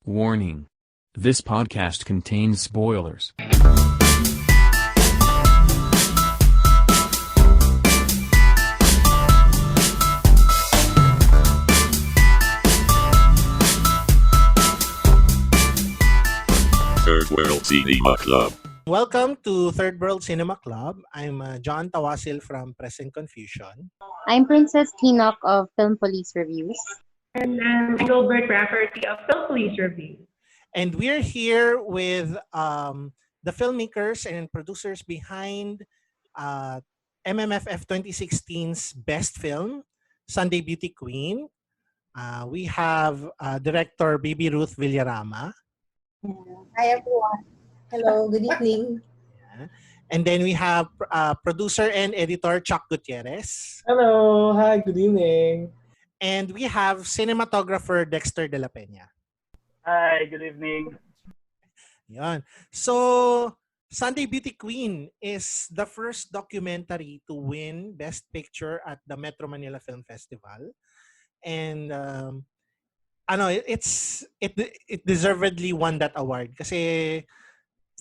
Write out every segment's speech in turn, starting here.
Warning. This podcast contains spoilers. Third World Cinema Club. Welcome to Third World Cinema Club. I'm John Tawasil from Press and Confusion. I'm Princess Kinok of Film Police Reviews. And I'm Gilbert Rafferty of Film Police Review. And we're here with the filmmakers and producers behind MMFF 2016's best film, Sunday Beauty Queen. We have director Baby Ruth Villarama. Hi everyone. Hello, good evening. And then we have producer and editor Chuck Gutierrez. Hello, hi, good evening. And we have cinematographer Dexter De La Peña. Hi, good evening. Yan. So, Sunday Beauty Queen is the first documentary to win Best Picture at the Metro Manila Film Festival. And it deservedly won that award kasi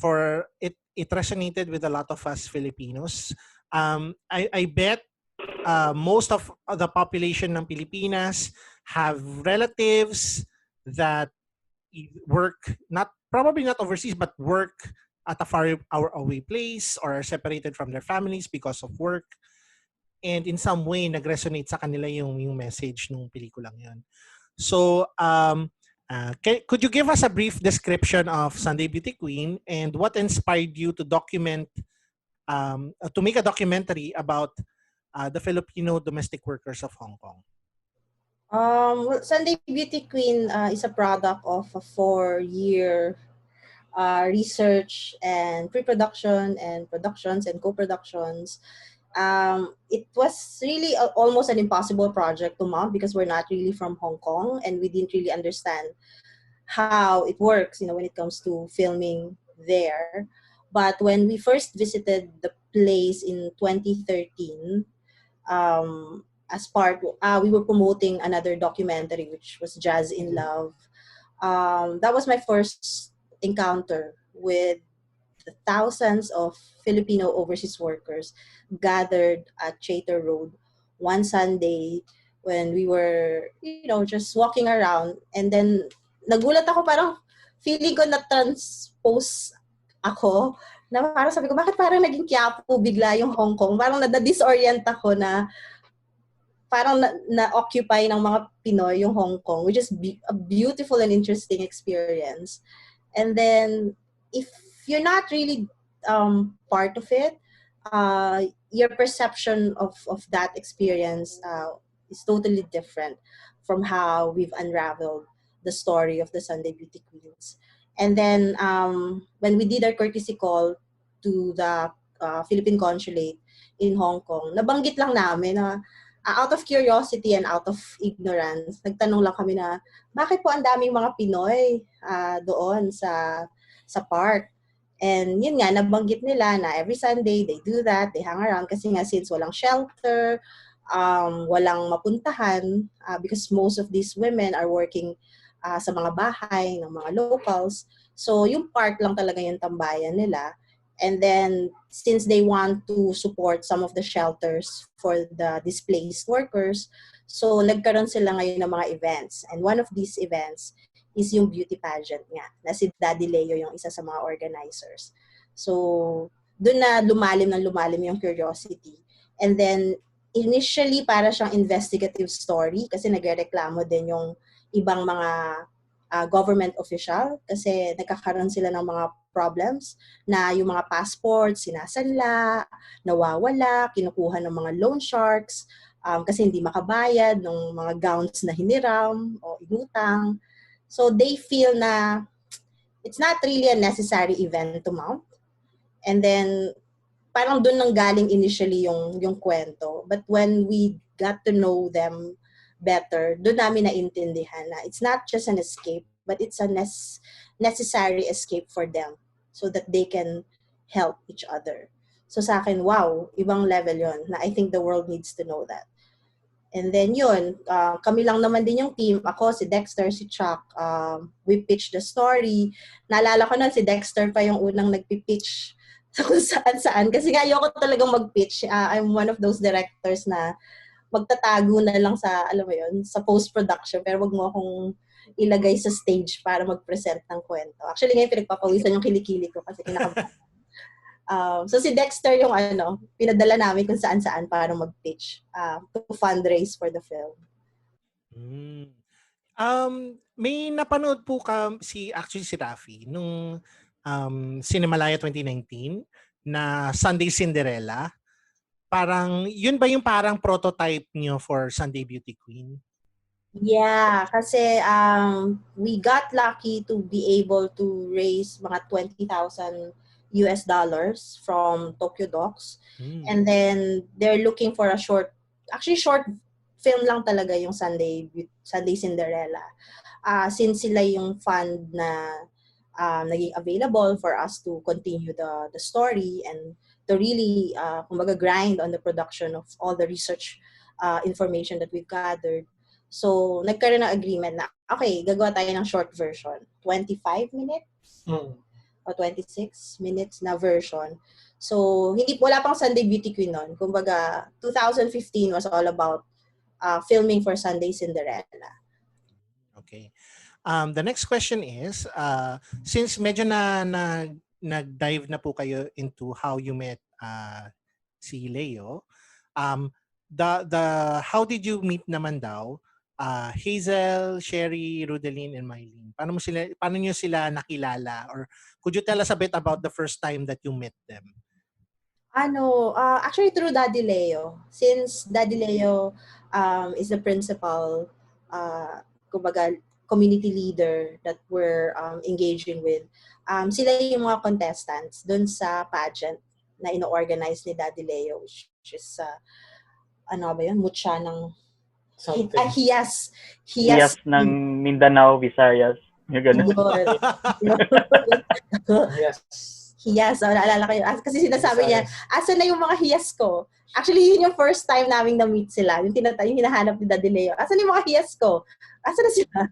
it resonated with a lot of us Filipinos. I bet most of the population ng Pilipinas have relatives that work probably not overseas but work at a far away place or are separated from their families because of work, and in some way nag-resonate sa kanila yung message ng pelikulang yun. So could you give us a brief description of Sunday Beauty Queen and what inspired you to make a documentary about the Filipino domestic workers of Hong Kong? Sunday Beauty Queen is a product of a 4-year research and pre-production and productions and co-productions. It was really almost an impossible project to mount because we're not really from Hong Kong and we didn't really understand how it works, when it comes to filming there. But when we first visited the place in 2013, we were promoting another documentary, which was Jazz in Love. That was my first encounter with the thousands of Filipino overseas workers gathered at Chater Road one Sunday when we were, just walking around. And then, nagulat ako, parang feeling ko na-transpose ako. Na parang sabi ko, bakit parang naging Quiapo bigla yung Hong Kong? Parang na-disorient ako na parang na-occupy ng mga Pinoy yung Hong Kong, which is a beautiful and interesting experience. And then, if you're not really part of it, your perception of that experience is totally different from how we've unraveled the story of the Sunday Beauty Queens. And then, when we did our courtesy call to the Philippine Consulate in Hong Kong, nabanggit lang namin na out of curiosity and out of ignorance, nagtanong lang kami na, bakit po ang daming mga Pinoy doon sa park? And yun nga, nabanggit nila na every Sunday they do that, they hang around kasi nga since walang shelter, walang mapuntahan because most of these women are working sa mga bahay ng mga locals. So yung park lang talaga yung tambayan nila. And then, since they want to support some of the shelters for the displaced workers, so nagkaroon sila ngayon ng mga events. And one of these events is yung beauty pageant nga, na si Daddy Leo yung isa sa mga organizers. So, doon na lumalim yung curiosity. And then, initially, para siyang investigative story kasi nagrereklamo din yung ibang mga government official kasi nagkakaroon sila ng mga problems na yung mga passports sinasanla, nawawala, kinukuha ng mga loan sharks kasi hindi makabayad ng mga gowns na hiniram o inutang. So they feel na it's not really a necessary event to mount. And then parang doon nang galing initially yung kwento. But when we got to know them better, doon namin naintindihan na it's not just an escape, but it's a necessary escape for them so that they can help each other. So sa akin, wow, ibang level yon na I think the world needs to know that. And then yun, kami lang naman din yung team. Ako, si Dexter, si Chuck. We pitched the story. Naalala ko na si Dexter pa yung unang nagpipitch sa kung saan-saan. Kasi nga ayoko talagang mag-pitch. I'm one of those directors na magtatago na lang sa, alam mo yun, sa post-production. Pero wag mo akong ilagay sa stage para mag-present ng kwento. Actually, ngayon pinagpapawisan yung kilikili ko kasi kinakabahan. So si Dexter yung pinadala namin kung saan-saan para mag-pitch to fundraise for the film. May napanood po actually si Rafi nung Cinemalaya 2019 na Sunday Cinderella. Parang yun ba yung parang prototype niyo for Sunday Beauty Queen? Yeah, kasi we got lucky to be able to raise mga $20,000 from Tokyo Docs. And then they're looking for a short film lang talaga yung Sunday Cinderella. Since sila yung fund na naging available for us to continue the story and to really kumbaga grind on the production of all the research information that we've gathered. So, nagkaroon ng agreement na, okay, gagawa tayo ng short version. 25 minutes? O 26 minutes na version. So, wala pang Sunday Beauty Queen nun. Kumbaga, 2015 was all about filming for Sunday Cinderella. Okay. The next question is, since medyo nag-dive na po kayo into how you met si Leo, how did you meet naman daw Hazel, Sherry, Rudeline, and Mylene? Paano niyo sila nakilala? Or could you tell us a bit about the first time that you met them? Actually through Daddy Leo. Since Daddy Leo is the principal, kumbaga, community leader that we're engaging with, sila yung mga contestants dun sa pageant na ino-organize ni Daddy Leo, which is, Mutya ng Hiyas ng Mindanao, Visayas. Yung ganun. Yes. Hiyas. Naalala ko yun. Kasi sinasabi niya, asan na yung mga hiyas ko? Actually, yun yung first time naming na-meet sila. Yung hinahanap ni Daddy Leo. Asan yung mga hiyas ko? Asan na sila?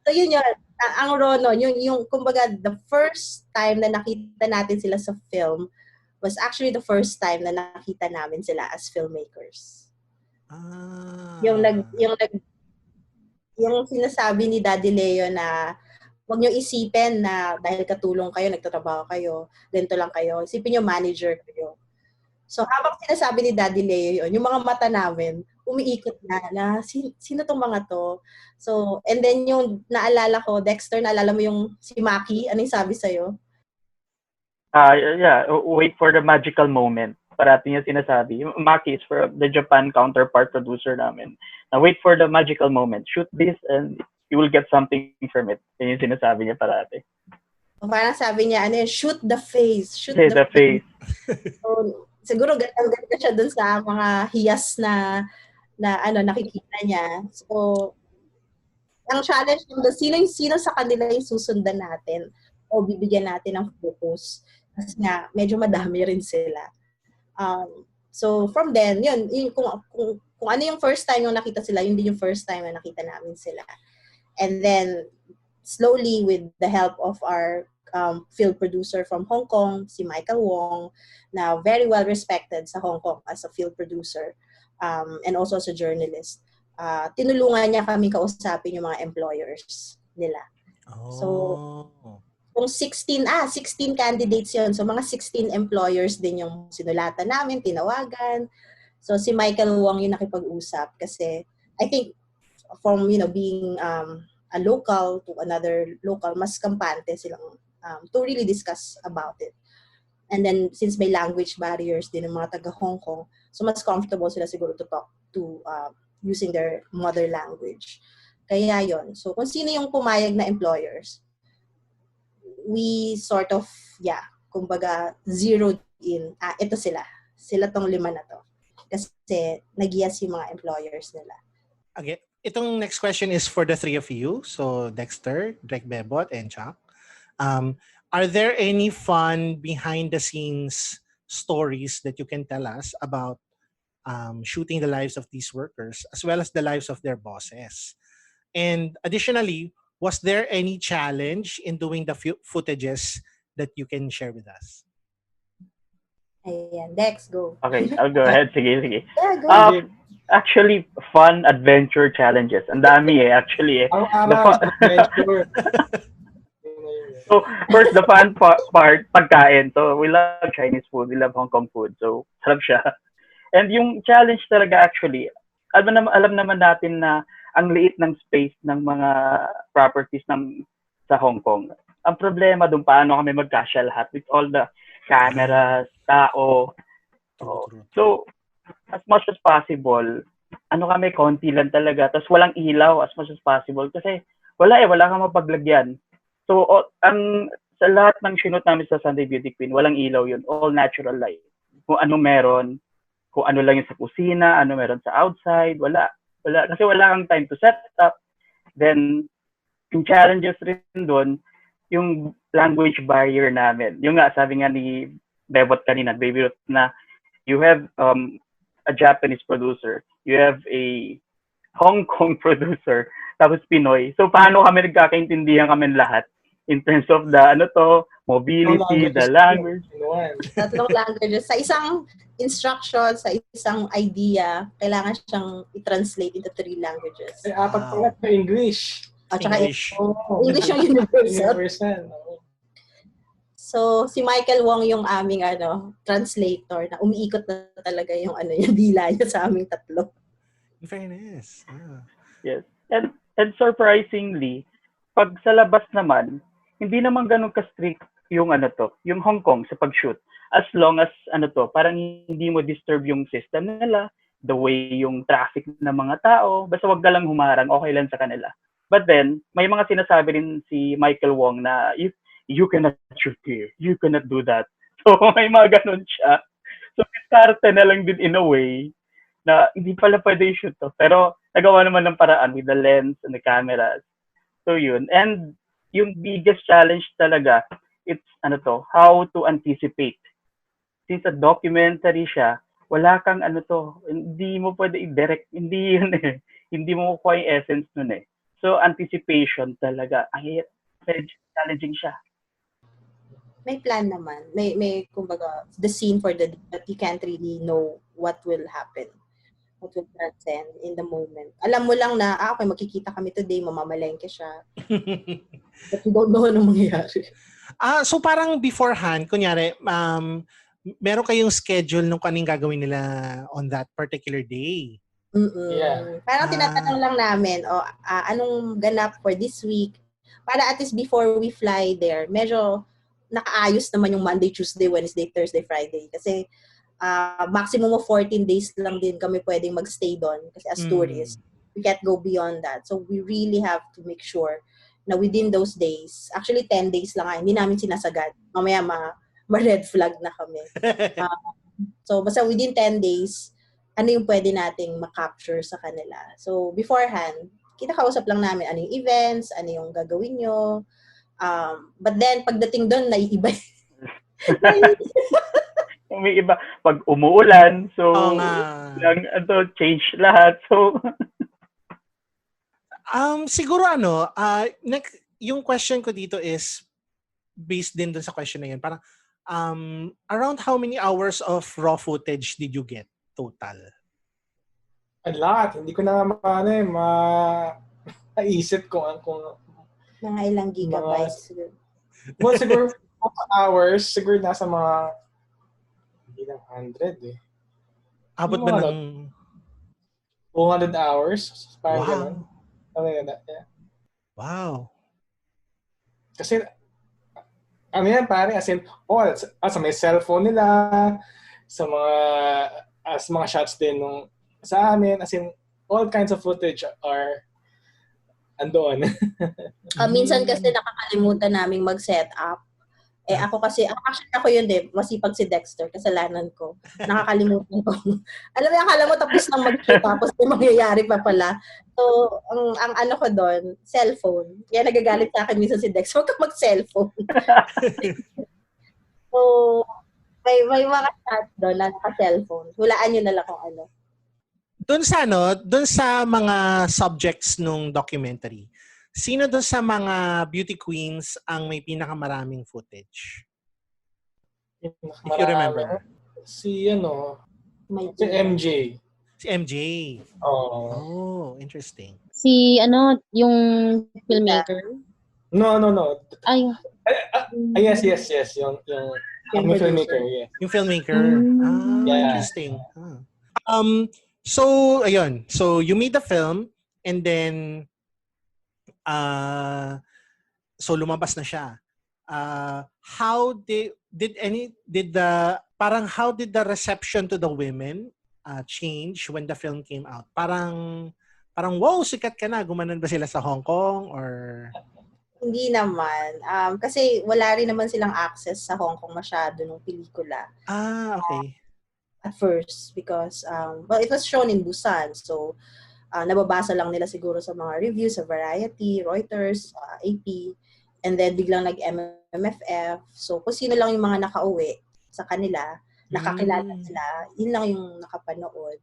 So yun yun. Ang Rono, yung kumbaga, the first time na nakita natin sila sa film was actually the first time na nakita namin sila as filmmakers. Yung sinasabi ni Daddy Leo na huwag nyo isipin na dahil katulong kayo, nagtatrabaho kayo, ganito lang kayo. Isipin nyo, manager kayo. So, habang sinasabi ni Daddy Leo yun, yung mga mata namin, umiikot na sino tong mga to? So, and then yung naalala ko, Dexter, naalala mo yung si Maki? Ano yung sabi sa'yo? Wait for the magical moment. Parati niya sinasabi. Maki is for the Japan counterpart producer namin. Now, wait for the magical moment. Shoot this and you will get something from it. Yan yung sinasabi niya parati. Parang sabi niya, shoot the face. Shoot the face. So, siguro ganda siya dun sa mga hiyas na nakikita niya. So, ang challenge nito, sino sa kanila yung susundan natin o bibigyan natin ng focus. Kasi nga, medyo madami rin sila. So, from then, yun kung ano yung first time yung nakita sila, yun din yung first time na nakita namin sila. And then, slowly, with the help of our field producer from Hong Kong, si Michael Wong, na very well respected sa Hong Kong as a field producer and also as a journalist. Tinulungan niya kami kausapin yung mga employers nila. So, kung 16 candidates yun. So, mga 16 employers din yung sinulatan namin, tinawagan. So, si Michael Wong yung nakipag-usap kasi I think from, being a local to another local, mas kampante silang to really discuss about it. And then, since may language barriers din ng mga taga Hong Kong, so mas comfortable sila siguro to talk to using their mother language. Kaya yon. So, kung sino yung pumayag na employers, we sort of, kumbaga, zeroed in, ito sila. Sila tong 5 na to. Kasi nag-yes yung mga employers nila. Okay. Itong next question is for the three of you. So, Dexter, Drek Bebot, and Chuck. Are there any fun behind-the-scenes stories that you can tell us about shooting the lives of these workers as well as the lives of their bosses. And additionally, was there any challenge in doing the footages that you can share with us? Ayan, Dex, go. Okay, I'll go ahead. Sige. Yeah, go. Actually, fun adventure challenges. Ang dami actually. Araw-araw, adventure. So, first, the fun part, pagkain. So, we love Chinese food. We love Hong Kong food. So, sarap siya. And yung challenge talaga actually, alam naman natin na ang liit ng space ng mga properties sa Hong Kong. Ang problema doon, paano kami magkasya lahat with all the cameras, tao. So, as much as possible, konti lang talaga. Tapos walang ilaw as much as possible. Kasi wala kang mapaglagyan. So, sa lahat ng shoot namin sa Sunday Beauty Queen, walang ilaw yun. All natural light. Kung ano meron, kung ano lang yung sa kusina, ano meron sa outside, wala. Kasi wala kang time to set up. Then, yung challenges rin doon, yung language barrier namin. Yung nga, sabi nga ni Bebot kanina, Baby Ruth, na you have a Japanese producer, you have a Hong Kong producer, tapos Pinoy. So, paano kami nagkakaintindihan kami lahat? In terms of the, mobility, the language. Tatlong languages. Sa isang instruction, sa isang idea, kailangan siyang i-translate into 3 languages. Ay, 4 pala sa English. At saka English. English yung universal. Universal. So, si Michael Wong yung aming translator na umiikot na talaga yung yung dila niya sa aming tatlo. In fairness. Yes. And surprisingly, pag sa labas naman, hindi naman ganun ka-strict yung yung Hong Kong sa pag-shoot. As long as parang hindi mo disturb yung system nila, the way yung traffic ng mga tao, basta wag ka lang humarang, okay lang sa kanila. But then, may mga sinasabi rin si Michael Wong na you cannot shoot here, you cannot do that. So may mga ganun siya. So diskarte na lang din in a way na hindi pala pwede shoot to. Pero nagawa naman ng paraan with the lens and the cameras. So yun. And yung biggest challenge talaga, it's how to anticipate. Since a documentary siya, wala kang hindi mo pwede i-direct, hindi yun eh. Hindi mo kukuha yung essence nun eh. So anticipation talaga, medyo challenging siya. May plan naman. May kumbaga, the scene for the day, but you can't really know what will happen. What will transcend in the moment. Alam mo lang na, okay, magkikita kami today, mamamalengke siya. But you don't know anong mangyayari. So parang beforehand, kunyari, meron kayong schedule nung kaning gagawin nila on that particular day. Yeah. Parang tinatanong lang namin, anong ganap for this week? Para at least before we fly there, medyo nakaayos naman yung Monday, Tuesday, Wednesday, Thursday, Friday. Kasi maximum of 14 days lang din kami pwedeng magstay doon. Kasi as tourists, we can't go beyond that. So we really have to make sure na within those days, actually 10 days lang hindi namin sinasagad. Mamaya ma-red flag na kami. So basta within 10 days, ano yung pwede nating ma-capture sa kanila. So beforehand, kinakausap lang namin ano yung events, ano yung gagawin nyo. But then, pagdating doon, naiiba. May iba, pag umuulan, so, change lahat. So, siguro yung question ko dito is, based din dun sa question na yun, parang, around how many hours of raw footage did you get total? A lot. Hindi ko na maisip kung mga ilang gigabytes. Well, siguro hours, siguro nasa mga hindi lang 100 eh. Abot ba ng 200 hours? Parang ganun. Yeah. Wow. Kasi yan pare, as in, sa may cellphone nila, sa mga shots din nung sa amin, as in, all kinds of footage are andoon. Minsan kasi nakakalimutan naming mag-set up. Ako kasi, actually ako yun din, masipag si Dexter, kasalanan ko. Nakakalimutan ko. Alam mo, akala mo tapos nang mag-shoot, tapos may mangyayari pa pala. So, ang ano ko doon, cellphone. Kaya nagagalit sa akin minsan si Dexter, huwag ka mag-cellphone. So, may mga shots doon na naka-cellphone. Hulaan nyo na lang kung ano. Doon sa mga subjects nung documentary, sino doon sa mga beauty queens ang may pinakamaraming footage? If you remember. Si May si MJ. Si MJ. Oo. Oh, interesting. Si, yung filmmaker. No. Ay, Yes. Yung filmmaker, yeah. Yung filmmaker. Yeah. Interesting. So, ayun. So, you made the film and then so lumabas na siya. How did the reception to the women change when the film came out? Parang wow, sikat ka na. Gumanon ba sila sa Hong Kong or Hindi naman. Kasi wala rin naman silang access sa Hong Kong masyado nung pelikula. Okay. At first because it was shown in Busan. So nababasa lang nila siguro sa mga reviews sa Variety, Reuters, AP, and then biglang nag-MMFF. So kung sino lang yung mga nakauwi sa kanila, nakakilala sila, yun lang yung nakapanood.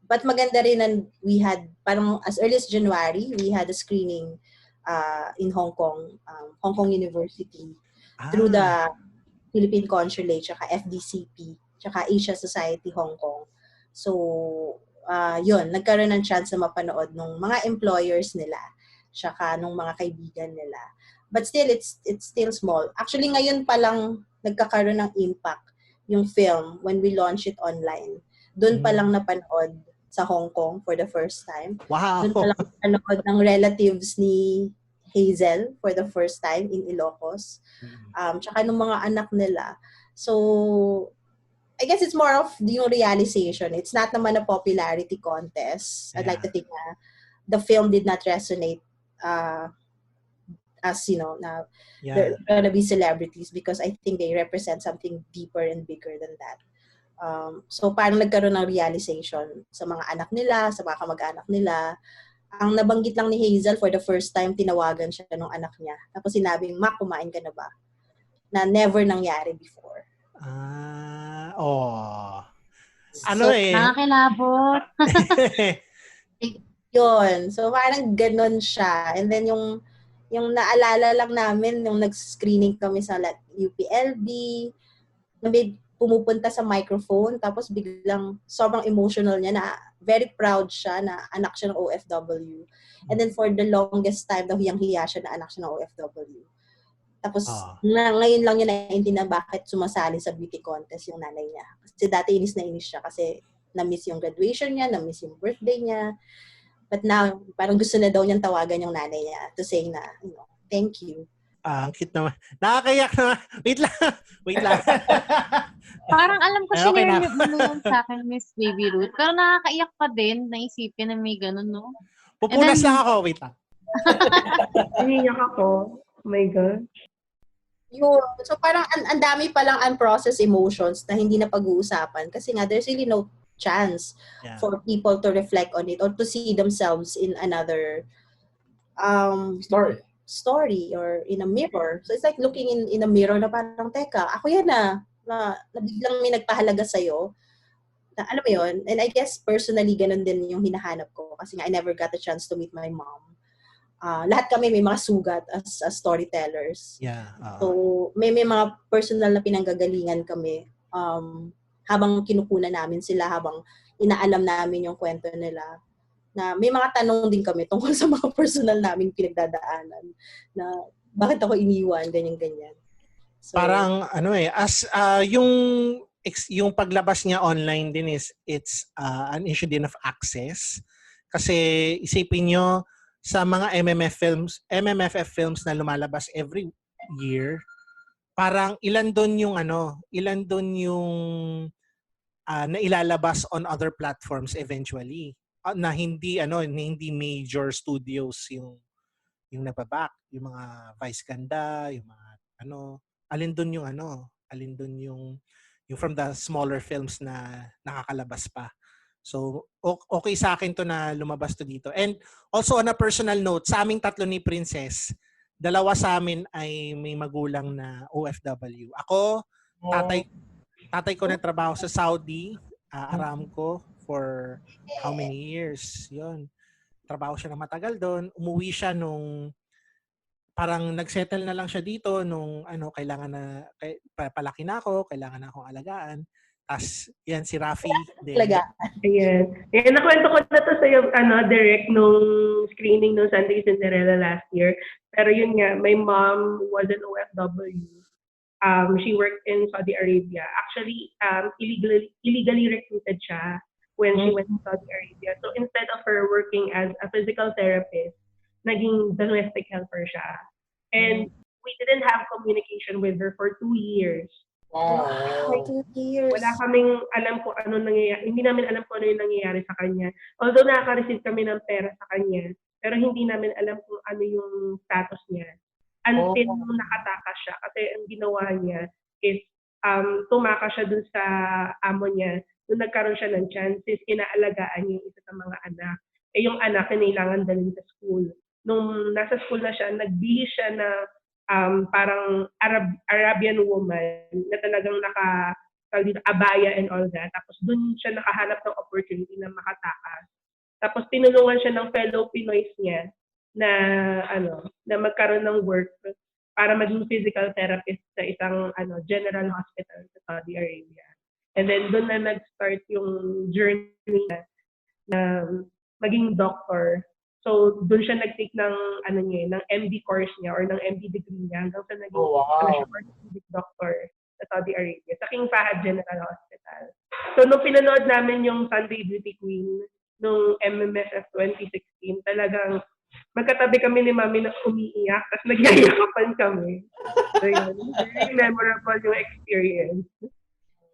But maganda rin, and we had, parang as early as January, we had a screening in Hong Kong University through the Philippine Consulate, tsaka FDCP, tsaka Asia Society Hong Kong. So, yun, nagkaroon ng chance na mapanood ng mga employers nila, tsaka nung mga kaibigan nila. But still, it's still small. Actually, ngayon pa lang nagkakaroon ng impact yung film when we launch it online. Doon pa lang napanood sa Hong Kong for the first time. Wow. Doon pa lang napanood ng relatives ni Hazel for the first time in Ilocos. Tsaka ng mga anak nila. So, I guess it's more of yung realization. It's not naman a popularity contest. I'd like to think na the film did not resonate as, they're gonna be celebrities because I think they represent something deeper and bigger than that. So parang nagkaroon ng realization sa mga anak nila, sa mga kamag-anak nila. Ang nabanggit lang ni Hazel for the first time, tinawagan siya ng anak niya. Tapos sinabing, "Ma, kumain ka na ba?" Na never nangyari before. nakakilabot. Yun. So parang ganun siya. And then yung naalala lang namin, nung nag-screening kami sa UPLB, may pumupunta sa microphone, tapos biglang sobrang emotional niya na very proud siya na anak siya ng OFW. And then for the longest time, daw hiyang-hiya siya na anak siya ng OFW. Tapos ngayon lang niya naiintindihan bakit sumasali sa beauty contest yung nanay niya. Kasi dati inis na inis siya kasi na-miss yung graduation niya, na-miss yung birthday niya. But now, parang gusto na daw niyang tawagan yung nanay niya to say na, thank you. Ang cute naman. Nakakayak naman. Wait lang. Parang alam ko Okay sinare na. mo yun sa akin, Miss Baby Ruth. Pero nakakaiyak pa din, naisipin na may ganun, no? Pupunas lang ako. Wait lang. Iniyak ako. Oh my God. Yun. So parang ang dami palang unprocessed emotions na hindi na pag-uusapan kasi nga there's really no chance for people to reflect on it or to see themselves in another story or in a mirror. So it's like looking in a mirror na parang, teka, ako yan na biglang may nagpahalaga sa'yo. Na, alam mo yun? And I guess personally, ganun din yung hinahanap ko kasi nga I never got a chance to meet my mom. Lahat kami may mga sugat as storytellers. So may mga personal na pinanggagalingan kami habang kinukunan namin sila, habang inaalam namin yung kwento nila, na may mga tanong din kami tungkol sa mga personal naming pinagdadaanan na bakit ako iniwan, ganyan-ganyan. So, parang as yung paglabas niya online din it's an issue din of access. Kasi isipin nyo, sa mga MMFF films na lumalabas every year, parang ilan doon yung na ilalabas on other platforms eventually, na hindi major studios yung nababack, yung mga Vice Ganda, yung mga alin doon yung from the smaller films na nakakalabas pa. So okay sa akin to na lumabas to dito. And also on a personal note, sa aming tatlo ni Princess, dalawa sa amin ay may magulang na OFW. Ako, tatay ko nagtrabaho sa Saudi, Aramco for how many years. Yun. Trabaho siya na matagal doon. Umuwi siya nung parang nagsettle na lang siya dito nung kailangan na palaki na ako, kailangan na akong alagaan. Tapos yan si Rafi din. Talaga. Ayan. Ayan, nakwento ko na to sa'yo, direct nung screening ng Sunday Cinderella last year. Pero yun nga, my mom was an OFW. She worked in Saudi Arabia. Actually, illegally recruited siya when she went to Saudi Arabia. So instead of her working as a physical therapist, naging domestic helper siya. And we didn't have communication with her for 2 years. For 2 years. Wala kaming alam kung ano nangyayari. Hindi namin alam kung ano yung nangyayari sa kanya. Although nakaka-receive kami ng pera sa kanya, pero hindi namin alam kung ano yung status niya. Until nung nakatakas siya. Kasi ang ginawa niya is tumakas siya dun sa amo niya. Nung nagkaroon siya ng chances, inaalagaan niya yung isa sa mga anak. Yung anak kailangan dalhin sa school. Nung nasa school na siya, nagbihis siya na parang Arabian woman na talagang abaya and all that. Tapos dun siya nakahanap ng opportunity na makatakas. Tapos tinulungan siya ng fellow Pinoys niya na magkaroon ng work para maging physical therapist sa isang general hospital sa Saudi Arabia. And then doon na nag-start yung journey niya na maging doctor. So doon siya nag-take ng ng MD course niya or ng MD degree niya hanggang sa naging siya orthopedic doctor sa Saudi Arabia sa King Fahad General Hospital. So nung pinanood namin yung Sunday Beauty Queen nung MMFF 2016, talagang magkatabi kami ni Mami na umiiyak at nagyayakapan kami. So yun, very memorable yung experience.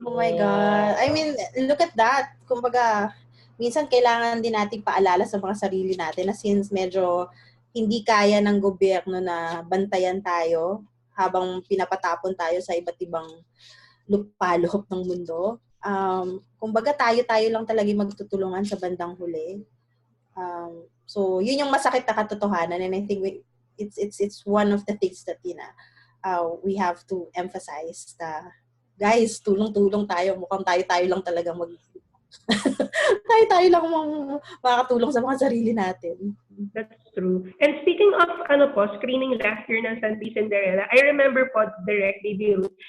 Oh my God. I mean, look at that. Kumbaga, minsan kailangan din nating paalala sa mga sarili natin na since medyo hindi kaya ng gobyerno na bantayan tayo habang pinapatapon tayo sa iba't ibang lupalop ng mundo. Kumbaga tayo lang talaga magtutulungan sa bandang huli. So, yun yung masakit na katotohanan, and I think it's one of the things that we have to emphasize na guys, tulong-tulong tayo. Mukhang tayo lang talaga tayo lang makakatulong sa mga sarili natin. That's true. And speaking of screening last year ng Sunday Cinderella, I remember directly,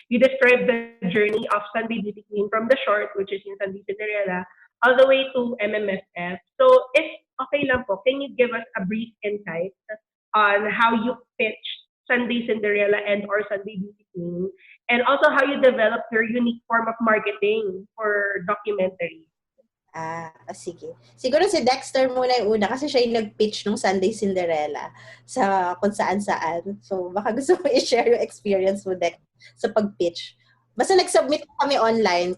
you described the journey of Sunday Beauty Queen from the short, which is in Sunday Cinderella, all the way to MMFF. So, if okay lang po, can you give us a brief insight on how you pitched Sunday Cinderella and or Sunday Beauty Queen, and also how you developed your unique form of marketing for documentary? Sige. Siguro si Dexter muna yung una kasi siya yung nag-pitch ng Sunday Cinderella sa kung saan-saan. So, baka gusto mo i-share yung experience mo, Dex, sa pag-pitch. Basta nag-submit kami online.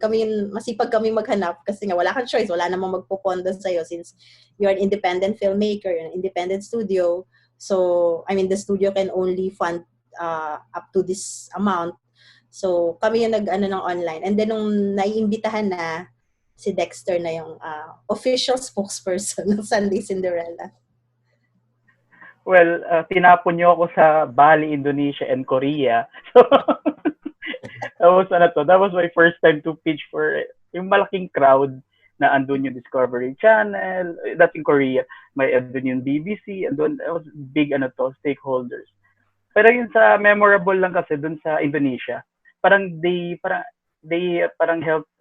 Masipag kami maghanap kasi nga wala kang choice. Wala namang magpupondo sa'yo since you're an independent filmmaker, an independent studio. So, I mean, the studio can only fund up to this amount. So, kami yung ng online. And then, nung naiimbitahan na, si Dexter na yung official spokesperson ng Sunday Cinderella. Well, tinapon niyo ako sa Bali, Indonesia, and Korea. So, that was my first time to pitch for yung malaking crowd na andun yung Discovery Channel, that's in Korea. May andun yung BBC, andun, it was big stakeholders. Pero yun sa memorable lang kasi dun sa Indonesia, parang they helped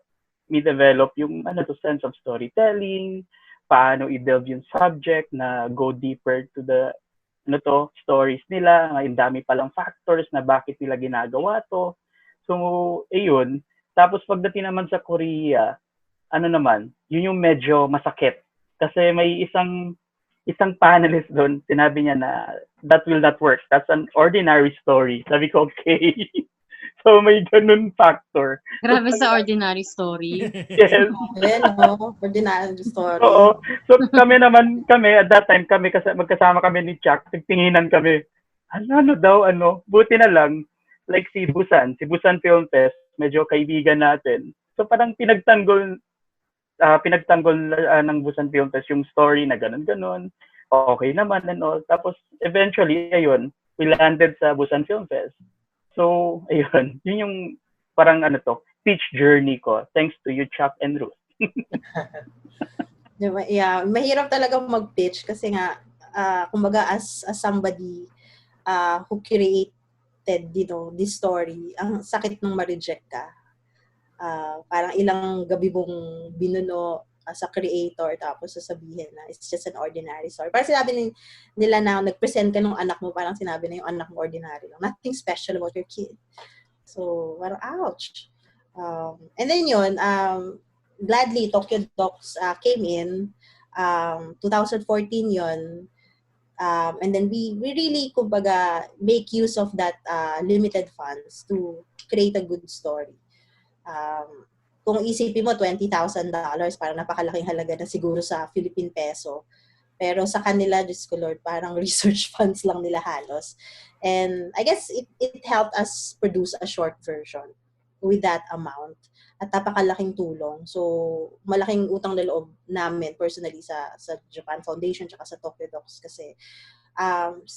me develop yung sense of storytelling, paano i-delve yung subject na go deeper to the stories nila, ang dami palang factors na bakit nila ginagawa to. So, ayun. Tapos pagdating naman sa Korea, yun yung medyo masakit. Kasi may isang panelist doon, sinabi niya na that will not work. That's an ordinary story. Sabi ko, okay. So, may ganun factor. Grabe sa ordinary story. Yes. Ordinary story. Oo. So, kami at that time, kasi magkasama kami ni Chuck, nagtinginan kami. Buti na lang, like si Busan Film Fest, medyo kaibigan natin. So, parang pinagtanggol ng Busan Film Fest yung story na ganun. Okay naman and all. Tapos, eventually, ayun, we landed sa Busan Film Fest. So, ayun. Yun yung parang pitch journey ko. Thanks to you, Chuck and Ruth. Diba? Yeah, mahirap talaga mag-pitch kasi nga, kumbaga as somebody who created, this story, ang sakit nung ma-reject ka. Parang ilang gabi mong binuno as a creator tapos sasabihin na it's just an ordinary story. Parang sinabi nila na nag-present ka ng anak mo, parang sinabi na yung anak mo ordinary lang. Nothing special about your kid. So, parang ouch. And then yun, gladly, Tokyo Docs came in. 2014 yun. And then we really, kumbaga, make use of that limited funds to create a good story. Kung isipin mo, $20,000, parang napakalaking halaga na siguro sa Philippine peso. Pero sa kanila, Diyos ko Lord, parang research funds lang nila halos. And I guess it helped us produce a short version with that amount. At napakalaking tulong. So, malaking utang na loob namin personally sa Japan Foundation tsaka sa Tokyo Docs kasi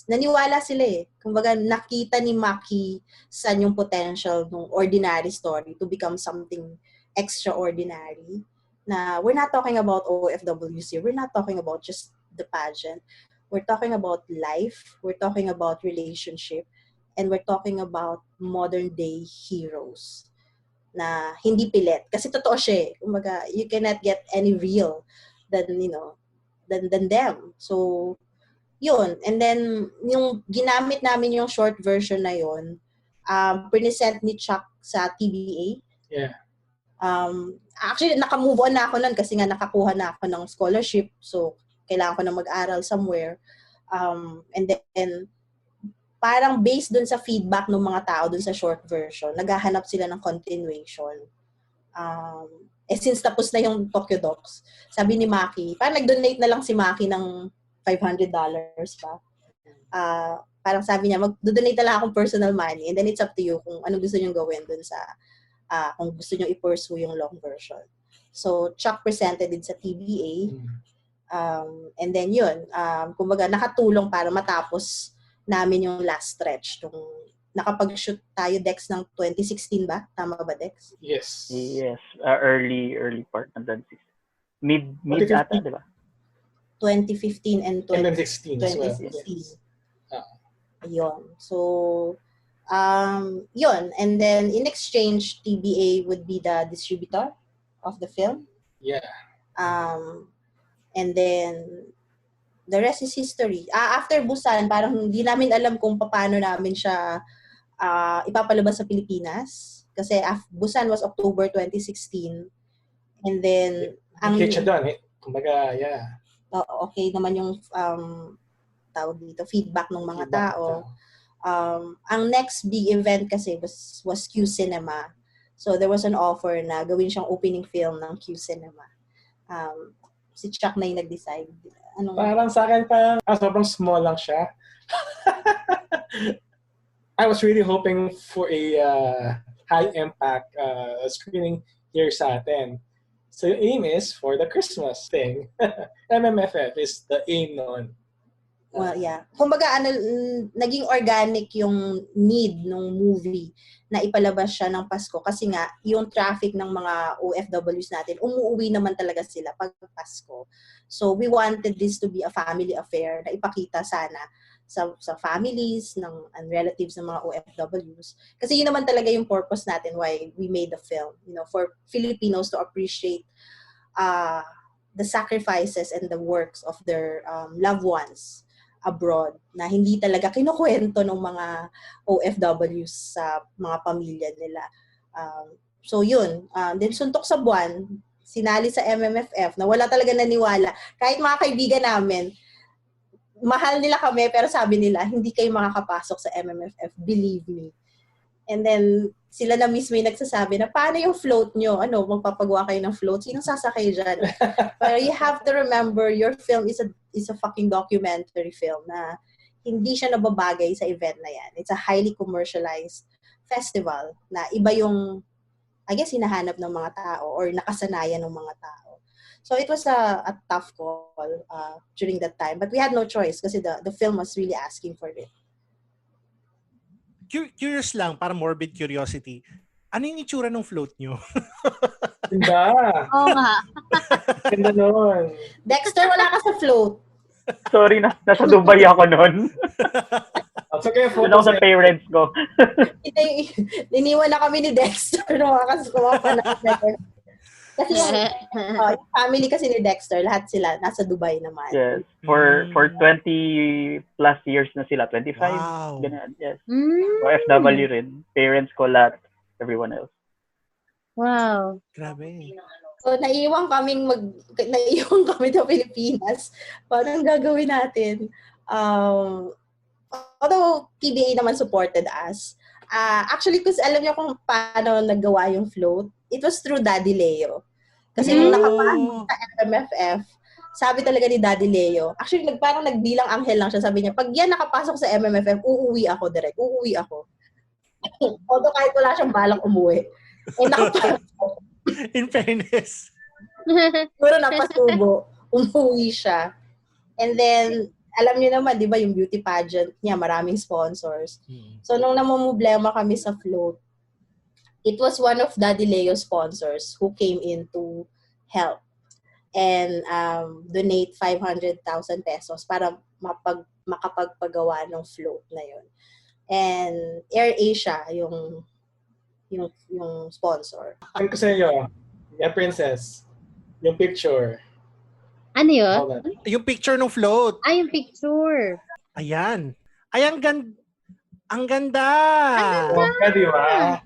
naniwala sila eh. Kumbaga, nakita ni Maki saan yung potential ng ordinary story to become something extraordinary. Na we're not talking about OFWs here. We're not talking about just the pageant. We're talking about life. We're talking about relationship. And we're talking about modern day heroes na hindi pilit. Kasi totoo siya eh. Kumbaga, you cannot get any real than them. So, yun. And then, yung ginamit namin yung short version na yun, present ni Chuck sa TBA. Yeah. Actually, naka-move on na ako nun kasi nga nakakuha na ako ng scholarship. So, kailangan ko na mag-aral somewhere. And then, parang based dun sa feedback ng mga tao dun sa short version, naghahanap sila ng continuation. Since tapos na yung Tokyo Docs, sabi ni Maki, parang nag-donate na lang si Maki ng $500 pa. Parang sabi niya, mag-donate na lang akong personal money and then it's up to you kung ano gusto niyong gawin dun sa, kung gusto niyong i-pursue yung long version. So, Chuck presented it sa TBA. And then yun, kumbaga nakatulong para matapos namin yung last stretch. Nakapag-shoot tayo, Dex, ng 2016 ba? Tama ba, Dex? Yes. Yes. Early part ng 2016. Mid ata, di ba? 2015 and 2016 as well. 2016. Yes. Ayun. So, yun. And then, in exchange, TBA would be the distributor of the film. Yeah. And then, the rest is history. After Busan, parang hindi namin alam kung paano namin siya ipapalabas sa Pilipinas. Kasi Busan was October 2016. And then, Hit siya doon eh. Kumbaga, yeah. Okay naman yung tawag dito, feedback ng mga tao. Ang next big event kasi was Q Cinema. So there was an offer na gawin siyang opening film ng Q Cinema. Si Chuck na yung nag-decide. Parang sa akin, sobrang small lang siya. I was really hoping for a high-impact screening here sa atin. So yung aim is for the Christmas thing. MMFF is the aim noon. Well, yeah. Kumbaga, naging organic yung need ng movie na ipalabas siya ng Pasko kasi nga, yung traffic ng mga OFWs natin, umuwi naman talaga sila pag Pasko. So, we wanted this to be a family affair na ipakita sana sa families and relatives ng mga OFWs. Kasi yun naman talaga yung purpose natin why we made the film. For Filipinos to appreciate the sacrifices and the works of their loved ones abroad na hindi talaga kinukwento ng mga OFWs sa mga pamilya nila. So yun, then suntok sa buwan, sinali sa MMFF na wala talaga naniwala. Kahit mga kaibigan namin, mahal nila kami pero sabi nila, hindi kayo makakapasok sa MMFF, believe me. And then, sila na mismo yung nagsasabi na, paano yung float nyo? Magpapagawa kayo ng float? Sinong sasakay dyan? Pero you have to remember, your film is a fucking documentary film na hindi siya nababagay sa event na yan. It's a highly commercialized festival na iba yung, I guess, hinahanap ng mga tao or nakasanayan ng mga tao. So it was a tough call during that time. But we had no choice kasi the film was really asking for it. Curious lang, para morbid curiosity. Ano yung itsura ng float nyo? Ganda. Oo nga. Ganda nun. Dexter, wala ka sa float. Sorry, nasa Dubai ako noon. So, kaya Doon ako photos sa parents ko. Iniwan na kami ni Dexter no, kasi kumapanood na din. Kasi yung family kasi ni Dexter, lahat sila nasa Dubai naman. Yes. For 20 plus years na sila. 25. Wow. Ganun. Yes. Mm. OFW rin. Parents ko lahat. Everyone else. Wow. Grabe. So naiiwan kami sa Pilipinas. Parang gagawin natin. Although PBA naman supported us. Actually, kasi alam niyo kung paano naggawa yung float, it was through Daddy Leo. Kasi nung nakapasok sa MMFF, sabi talaga ni Daddy Leo, actually parang nagbilang anghel lang siya, sabi niya, pag yan nakapasok sa MMFF, uuwi ako direct, uuwi ako. Although kahit wala siyang balak umuwi. Nakapasok. In fairness. Siguro napasubo, umuwi siya. And then, alam niyo naman, di ba, yung beauty pageant niya, maraming sponsors. So, nung namumblema kami sa float, it was one of Daddy Leo's sponsors who came in to help and donate 500,000 pesos para makapagpagawa ng float na yun. And AirAsia yung sponsor. ko sa iyo, yeah, Princess, yung picture. Ano yun? Hold on. Yung picture ng float. Ay, yung picture. Ayan. Ay, ang ganda. Ang ganda. Bongga, di ba?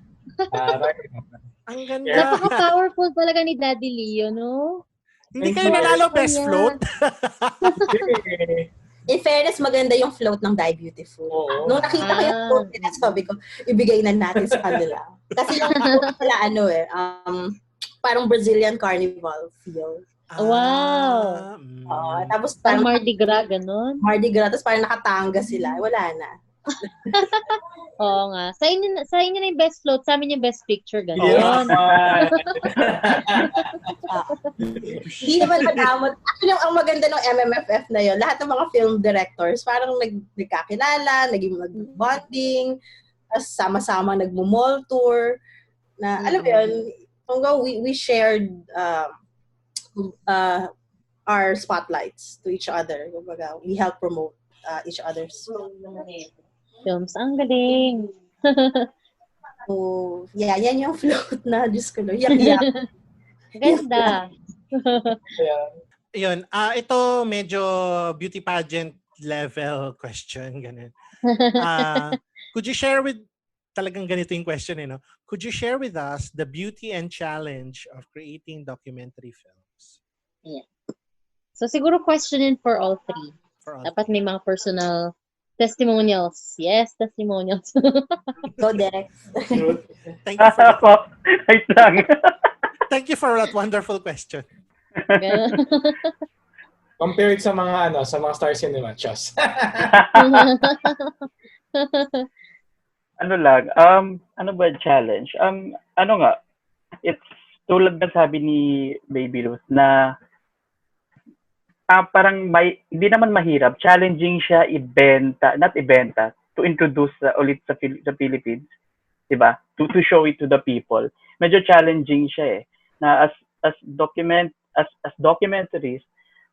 Ang ganda. Napaka-powerful talaga ni Daddy Leo, no? Hindi kayo nanalo best float? In fairness, maganda yung float ng Die Beautiful. Oo. Nung nakita ko yung float nila, sabi ko, ibigay na natin sa kanila. Kasi yung float nila, parang Brazilian carnival feel. Wow. Tapos Parang parang Mardi Gras, ganun. Mardi Gras, tapos parang nakatanga sila. Wala na. Oo nga. Sa inyo na yung best float, sa amin yung best picture, ganun. Yeah. Hindi naman madamot. Actually, ang maganda ng MMFF na yun, lahat ng mga film directors, parang nagkakilala, naging mag-bonding, tapos sama-sama nagmo-mall tour, na alam mo yun, we shared our spotlights to each other. We help promote each other's Films. Ang galing. So, yeah, yan yung float na, Diyos ko, no? Yak-yak. Ganda. Yun. Ito medyo beauty pageant level question. Ganun. Could you share with, talagang ganito yung question no? Could you share with us the beauty and challenge of creating documentary films? Yeah. So siguro questionin for all three. For all Dapat may mga personal testimonials. Yes, testimonials. Go, Derek. Thank you for that, Wait lang. thank you for that wonderful question. Compare it sa mga sa mga Star Cinema, Chos. Ano lang, ano ba challenge? Ano nga, it's tulad ng sabi ni Baby Ruth na parang hindi naman mahirap, challenging siya ibenta, to introduce ulit sa Philippines, 'di ba? To show it to the people. Medyo challenging siya na as documentaries,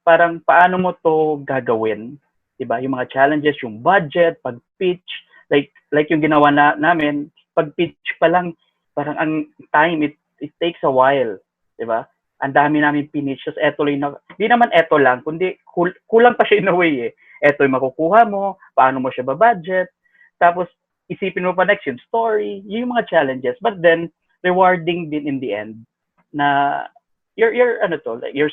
parang paano mo to gagawin, 'di ba? Yung mga challenges, yung budget, pag-pitch, like yung ginawa namin, pag-pitch pa lang, parang ang time, it takes a while, 'di ba? Ang dami namin pinitch, tapos eto lang, di naman eto lang, kundi kulang pa siya in a way Eto yung makukuha mo, paano mo siya ba-budget, tapos isipin mo pa next yung story, yung mga challenges, but then, rewarding din in the end, na your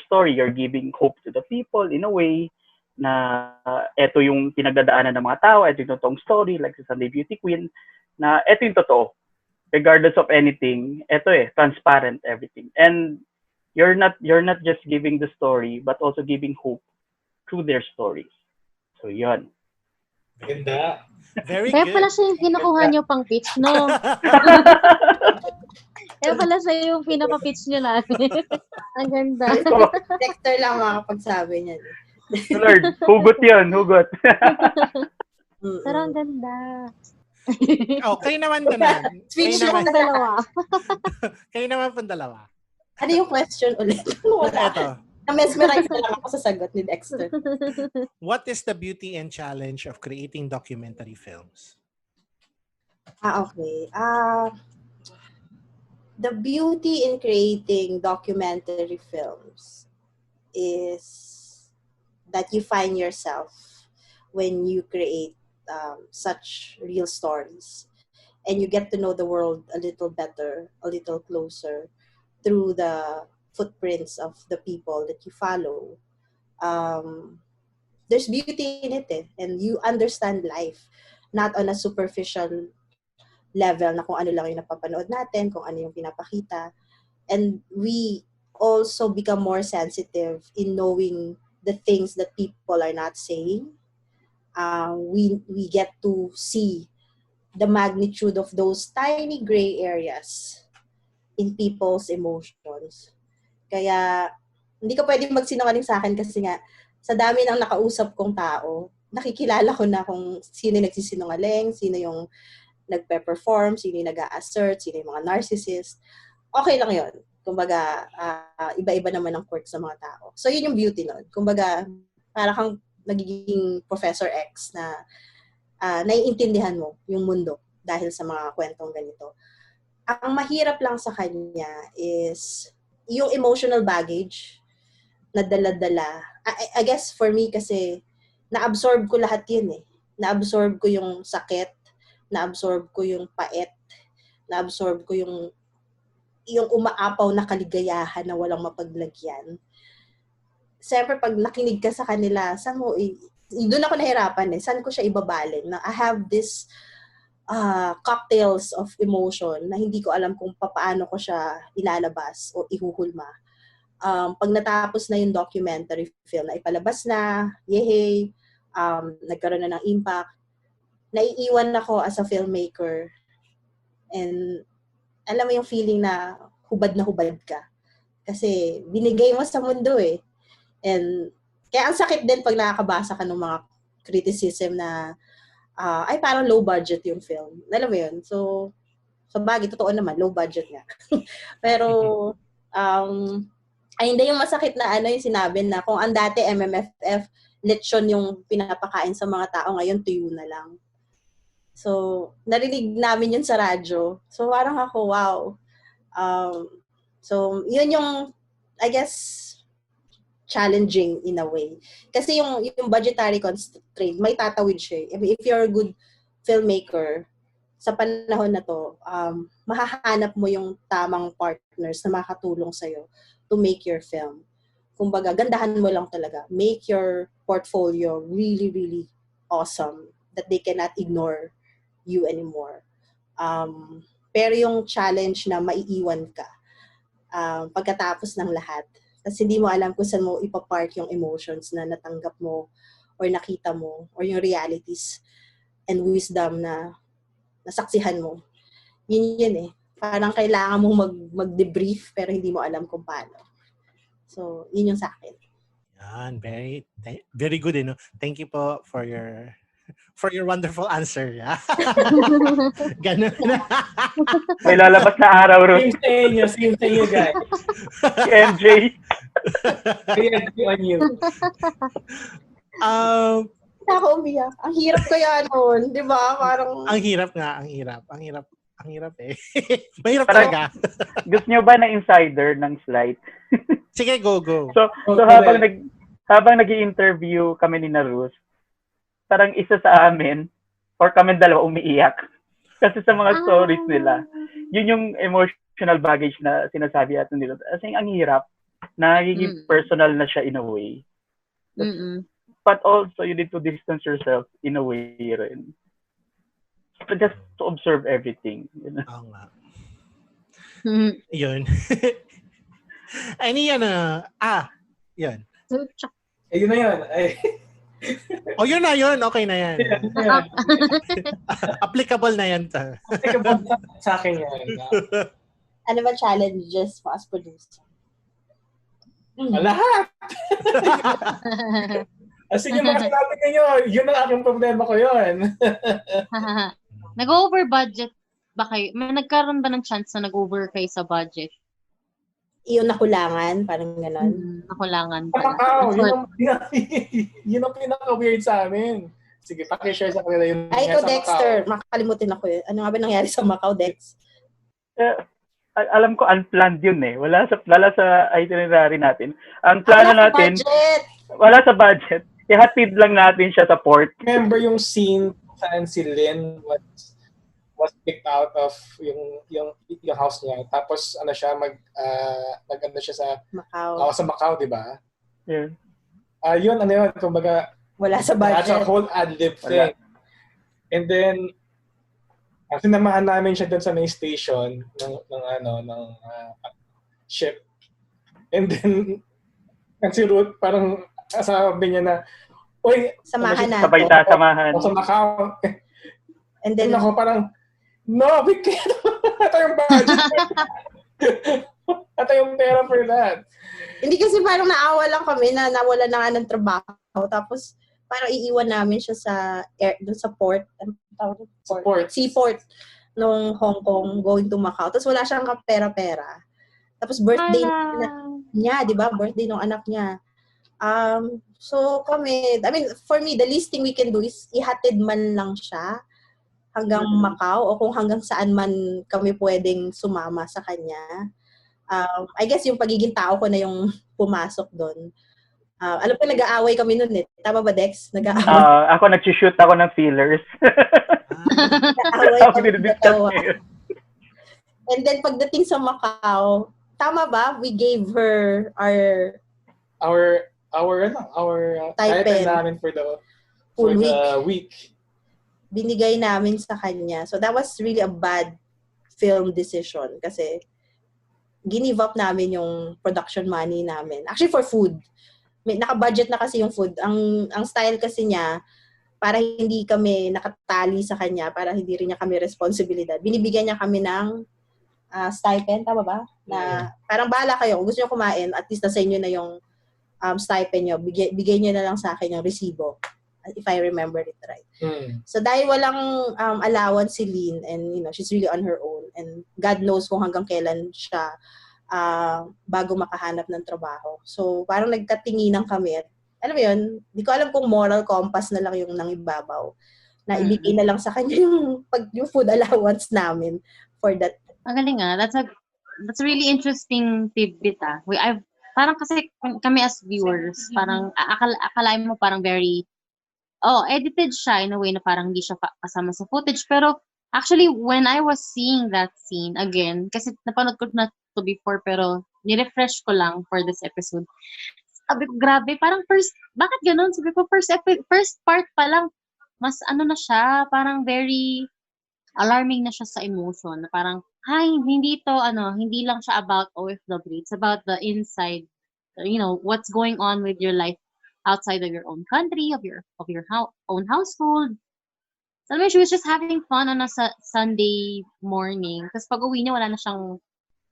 story, you're giving hope to the people in a way, na eto yung pinagdadaanan ng mga tao, eto yung totoong story, like sa Sunday Beauty Queen, na eto yung totoo, regardless of anything, eto transparent everything. And you're not just giving the story, but also giving hope through their stories. So, yun. Ganda. Very Kaya good. pala siya yung kinukuha niyo pang pitch, no? Kaya pala siya yung pinaka-pitch niyo natin. Ang ganda. Dexter lang makakapagsabi niya. Lord, hugot yun, hugot. Pero ang ganda. Kayo naman naman. Speech Kayo lang naman, Dalawa. kayo naman pong dalawa. Ano yung question ulit? Wala. Eto. Na-mesmerize na lang ako sa sagot ni Dexter. What is the beauty and challenge of creating documentary films? Okay. The beauty in creating documentary films is that you find yourself when you create such real stories. And you get to know the world a little better, a little closer through the footprints of the people that you follow. There's beauty in it, and you understand life, not on a superficial level na kung ano lang yung napapanood natin, kung ano yung pinapakita. And we also become more sensitive in knowing the things that people are not saying. We get to see the magnitude of those tiny gray areas in people's emotions. Kaya, hindi ka pwedeng magsinungaling sa akin kasi nga, sa dami ng nakausap kong tao, nakikilala ko na kung sino yung nagsisinungaling, sino yung nagpe-perform, sino yung nag-a-assert, sino yung mga narcissist. Okay lang yun. Kumbaga, iba-iba naman ang quirks sa mga tao. So, yun yung beauty nun. Kumbaga, para kang nagiging Professor X na naiintindihan mo yung mundo dahil sa mga kwentong ganito. Ang mahirap lang sa kanya is yung emotional baggage na dala-dala. I guess for me kasi, na-absorb ko lahat yun eh. Na-absorb ko yung sakit, na-absorb ko yung pait, na-absorb ko yung umaapaw na kaligayahan na walang mapaglagyan. Siyempre, pag nakinig ka sa kanila, doon ako nahirapan eh. Saan ko siya ibabalin? Na I have this cocktails of emotion na hindi ko alam kung paano ko siya ilalabas o ihuhulma. Pag natapos na yung documentary film na ipalabas na, yehey, nagkaroon na ng impact, naiiwan ako as a filmmaker. And alam mo yung feeling na hubad ka. Kasi binigay mo sa mundo eh. And kaya ang sakit din pag nakakabasa ka ng mga criticism na ay parang low budget yung film. Alam mo yun? So, sa bagay, totoo naman, low budget nga. Pero, ay hindi yung masakit na yung sinabi na kung ang dati MMFF, lechon yung pinapakain sa mga tao, ngayon tuyo na lang. So, narinig namin yun sa radyo. So, parang ako, wow. So, yun yung, I guess, challenging in a way. Kasi yung budgetary constraint, may tatawid siya. I mean, if you're a good filmmaker, sa panahon na to, mahahanap mo yung tamang partners na makatulong sa'yo to make your film. Kumbaga, gandahan mo lang talaga. Make your portfolio really, really awesome that they cannot ignore you anymore. Pero yung challenge na maiiwan ka pagkatapos ng lahat, kasi hindi mo alam kung saan mo ipapark yung emotions na natanggap mo or nakita mo or yung realities and wisdom na nasaksihan mo. Yun eh. Parang kailangan mo mag-debrief pero hindi mo alam kung paano. So, yun yung sa akin. Yan, very good. No? Thank you po for your wonderful answer. Yeah? Ganun na. May lalabas na araw, Ruth. Same sa inyo, guys. Si MJ. I agree on you. Ako umiyak. Ang hirap kaya nun. Di ba? Parang... Ang hirap nga. Ang hirap eh. Mahirap Parang, talaga. Gusto nyo ba na insider ng slide? Sige, go. So habang nag-i-interview kami ni Ruth, parang isa sa amin, or kami dalawa umiiyak. Kasi sa mga stories nila, yun yung emotional baggage na sinasabi natin nila. Kasi ang hirap, nagiging personal na siya in a way. But also, you need to distance yourself in a way rin. So just to observe everything. You know? Oo nga. Yun. Yun. Yun na yun. Yun na yun. Okay na yan. Applicable na yan. Applicable sa akin yan. Ano ba challenges mo as producer? Lahat! Sige, mga sinabi ninyo, yun ang aking problema ko yun. Nag-over budget ba kayo? May nagkaroon ba ng chance na nag-over kayo sa budget? Iyon nakulangan, parang gano'n. Nakulangan Sa pala. Macau, In short, yun ang pinaka-weird sa amin. Sige, pakishare sa kanila yung Ay, ito sa Dexter. Macau. Makakalimutin ako yun. Ano nga ba nangyari sa Macau, Dex? Alam ko unplanned yun eh. Wala sa itinerary natin. Ang plano Wala sa natin, budget! wala sa budget. Ihatid lang natin siya sa port. Remember yung scene saan si Lynn was kicked out of yung house niya. Tapos ano siya nag-ano siya sa Macau. sa Macau, di ba? Yeah. Yun ano yun, kumbaga Wala sa that's a budget. whole ad-lib thing. And then sinamahan namin siya doon sa main station ng ship. And then si Ruth parang sabi niya na, "Oy, Samahan natin. Sabay samahan. Sa Macau." And then, ako parang, no, we can't. Ito yung budget. Ito yung pera for that. hindi kasi parang naawa lang kami na nawala na nga ng trabaho. Tapos, parang iiwan namin siya doon sa port. Ano tawag doon? Port. Seaport nung Hong Kong going to Macau. Tapos wala siyang pera-pera. Tapos birthday niya, di ba? Birthday ng anak niya. So kami, I mean, for me, the least thing we can do is ihatid man lang siya hanggang Macau o kung hanggang saan man kami pwedeng sumama sa kanya. I guess yung pagiging tao ko na yung pumasok doon. Alam ko, nag-aaway kami noon eh. Tama ba, Dex? Nag-aaway. Ako nag-shoot ako ng feelers. Nag-aaway Ako kami dinidiscuss dalawa. ngayon. And then, pagdating sa Macau, tama ba? We gave her our stipend namin for the week. Binigay namin sa kanya. So that was really a bad film decision kasi give up namin yung production money namin. Actually for food. Naka-budget na kasi yung food. Ang style kasi niya, para hindi kami nakatali sa kanya, para hindi rin niya kami responsibilidad. Binibigyan niya kami ng stipend, tama ba? Na parang bahala kayo. Kung gusto niyo kumain, at least nasa inyo na yung stipend niyo. Bigay niyo na lang sa akin yung resibo. If I remember it right. So dahil walang allowance si Lynn and she's really on her own and God knows kung hanggang kailan siya bago makahanap ng trabaho. So parang nagkatinginan kami at alam mo yun, di ko alam kung moral compass na lang yung nangibabaw na ibigay na lang sa kanya yung food allowance namin for that. Ang galing that's a really interesting tidbit parang kasi kami as viewers, parang akalain mo parang very edited siya in a way na parang hindi siya kasama sa footage. Pero actually, when I was seeing that scene again, kasi napanood ko na to before, pero nirefresh ko lang for this episode. Sabi ko, grabe, parang bakit ganun? Sabi ko, first part pa lang, mas na siya, parang very alarming na siya sa emotion. Na parang, hindi lang siya about OFW. It's about the inside, what's going on with your life outside of your own country, of your own household. So, she was just having fun on a Sunday morning. Tapos pag uwi niya, wala na siyang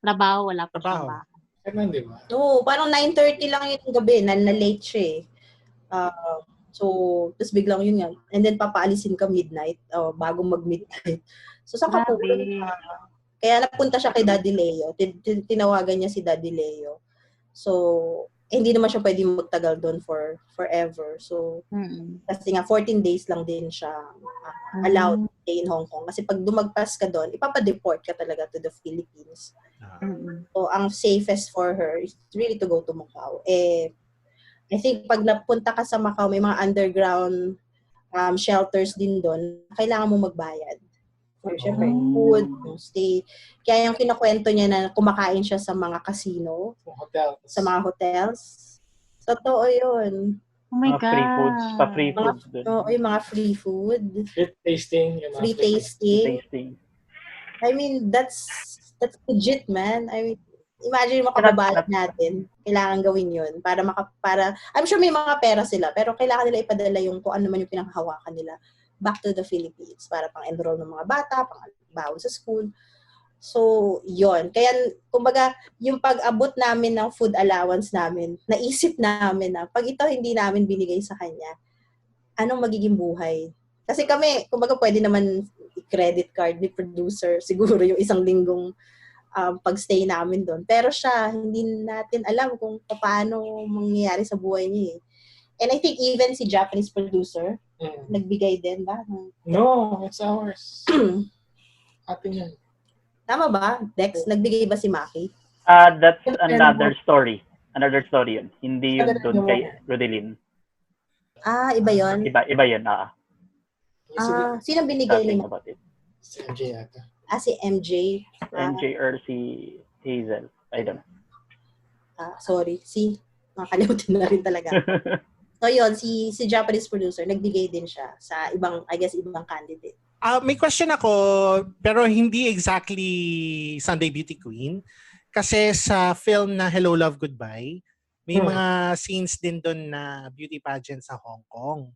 trabaho, wala pa siyang bahay. Ganun, di ba? Oo, parang 9:30 lang yung gabi, na late siya eh. So, tapos biglang yun nga. And then papaalisin ka midnight, bago mag-midnight. So, saan ka pupunta? Kaya napunta siya kay Daddy Leo. Tinawagan niya si Daddy Leo. So, hindi naman siya pwedeng magtagal doon for forever. So, kasi nga 14 days lang din siya allowed to stay in Hong Kong. Kasi pag dumagpas ka doon, ipapadeport ka talaga to the Philippines. So, ang safest for her is really to go to Macau. I think pag napunta ka sa Macau, may mga underground shelters din doon. Kailangan mo magbayad. For syempre, food, stay. Kaya yung kinakwento niya na kumakain siya sa mga casino, sa mga hotels. Totoo yun. Oh my God. Free foods. Pa-free foods doon. Oo, yung mga free food. Free tasting. Free tasting. I mean, that's legit, man. I mean, imagine mo kababalak natin. Kailangan gawin yun para I'm sure may mga pera sila, pero kailangan nila ipadala yung kung ano man yung pinanghawakan nila back to the Philippines para pang-enroll ng mga bata, pang-baon sa school. So, yon. Kaya, kumbaga, yung pag-abot namin ng food allowance namin, naisip namin na pag ito hindi namin binigay sa kanya, anong magiging buhay? Kasi kami, kumbaga, pwede naman credit card ni producer siguro yung isang linggong pag-stay namin doon. Pero siya, hindi natin alam kung paano mangyayari sa buhay niya eh. And I think even si Japanese producer, nagbigay din ba? No, it's ours. Atin yan. Tama ba? Dex, nagbigay ba si Maki? That's another story. Another story yun. Hindi yun doon kay Rodelin. Iba yon. Iba yun. Sino binigay ni Something Maki? about it. Si MJ yata. Si MJ. MJ or si Hazel. I don't know. Sorry. Nakakalimutan na rin talaga. So yun, si Japanese producer, nagbigay din siya sa ibang candidate. May question ako, pero hindi exactly Sunday Beauty Queen. Kasi sa film na Hello, Love, Goodbye, may mga scenes din doon na beauty pageant sa Hong Kong.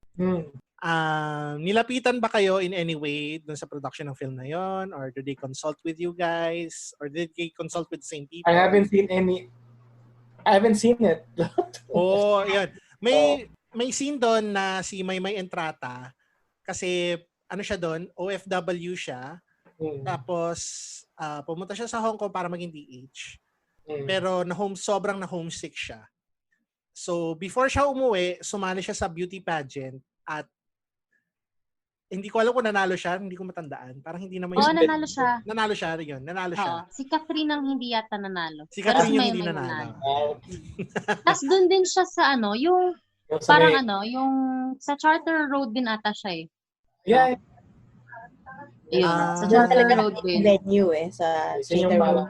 Nilapitan ba kayo in any way doon sa production ng film na yon? Or did they consult with you guys? Or did they consult with the same people? I haven't seen it. Yun. May scene doon na si Maymay Entrata kasi ano siya doon, OFW siya. Tapos pumunta siya sa Hong Kong para maging DH. Pero sobrang na homesick siya. So before siya umuwi, sumali siya sa beauty pageant at hindi ko alam kung nanalo siya, hindi ko matandaan. Parang hindi naman nanalo siya. Nanalo siya rin yun. Nanalo siya. Si Catherine ang hindi yata nanalo. Si Catherine yung hindi nanalo. Tapos doon din siya sa yung parang yung sa Charter Road din ata siya eh. Yeah. Yun, sa Charter Road din. Venue sa Charter Road.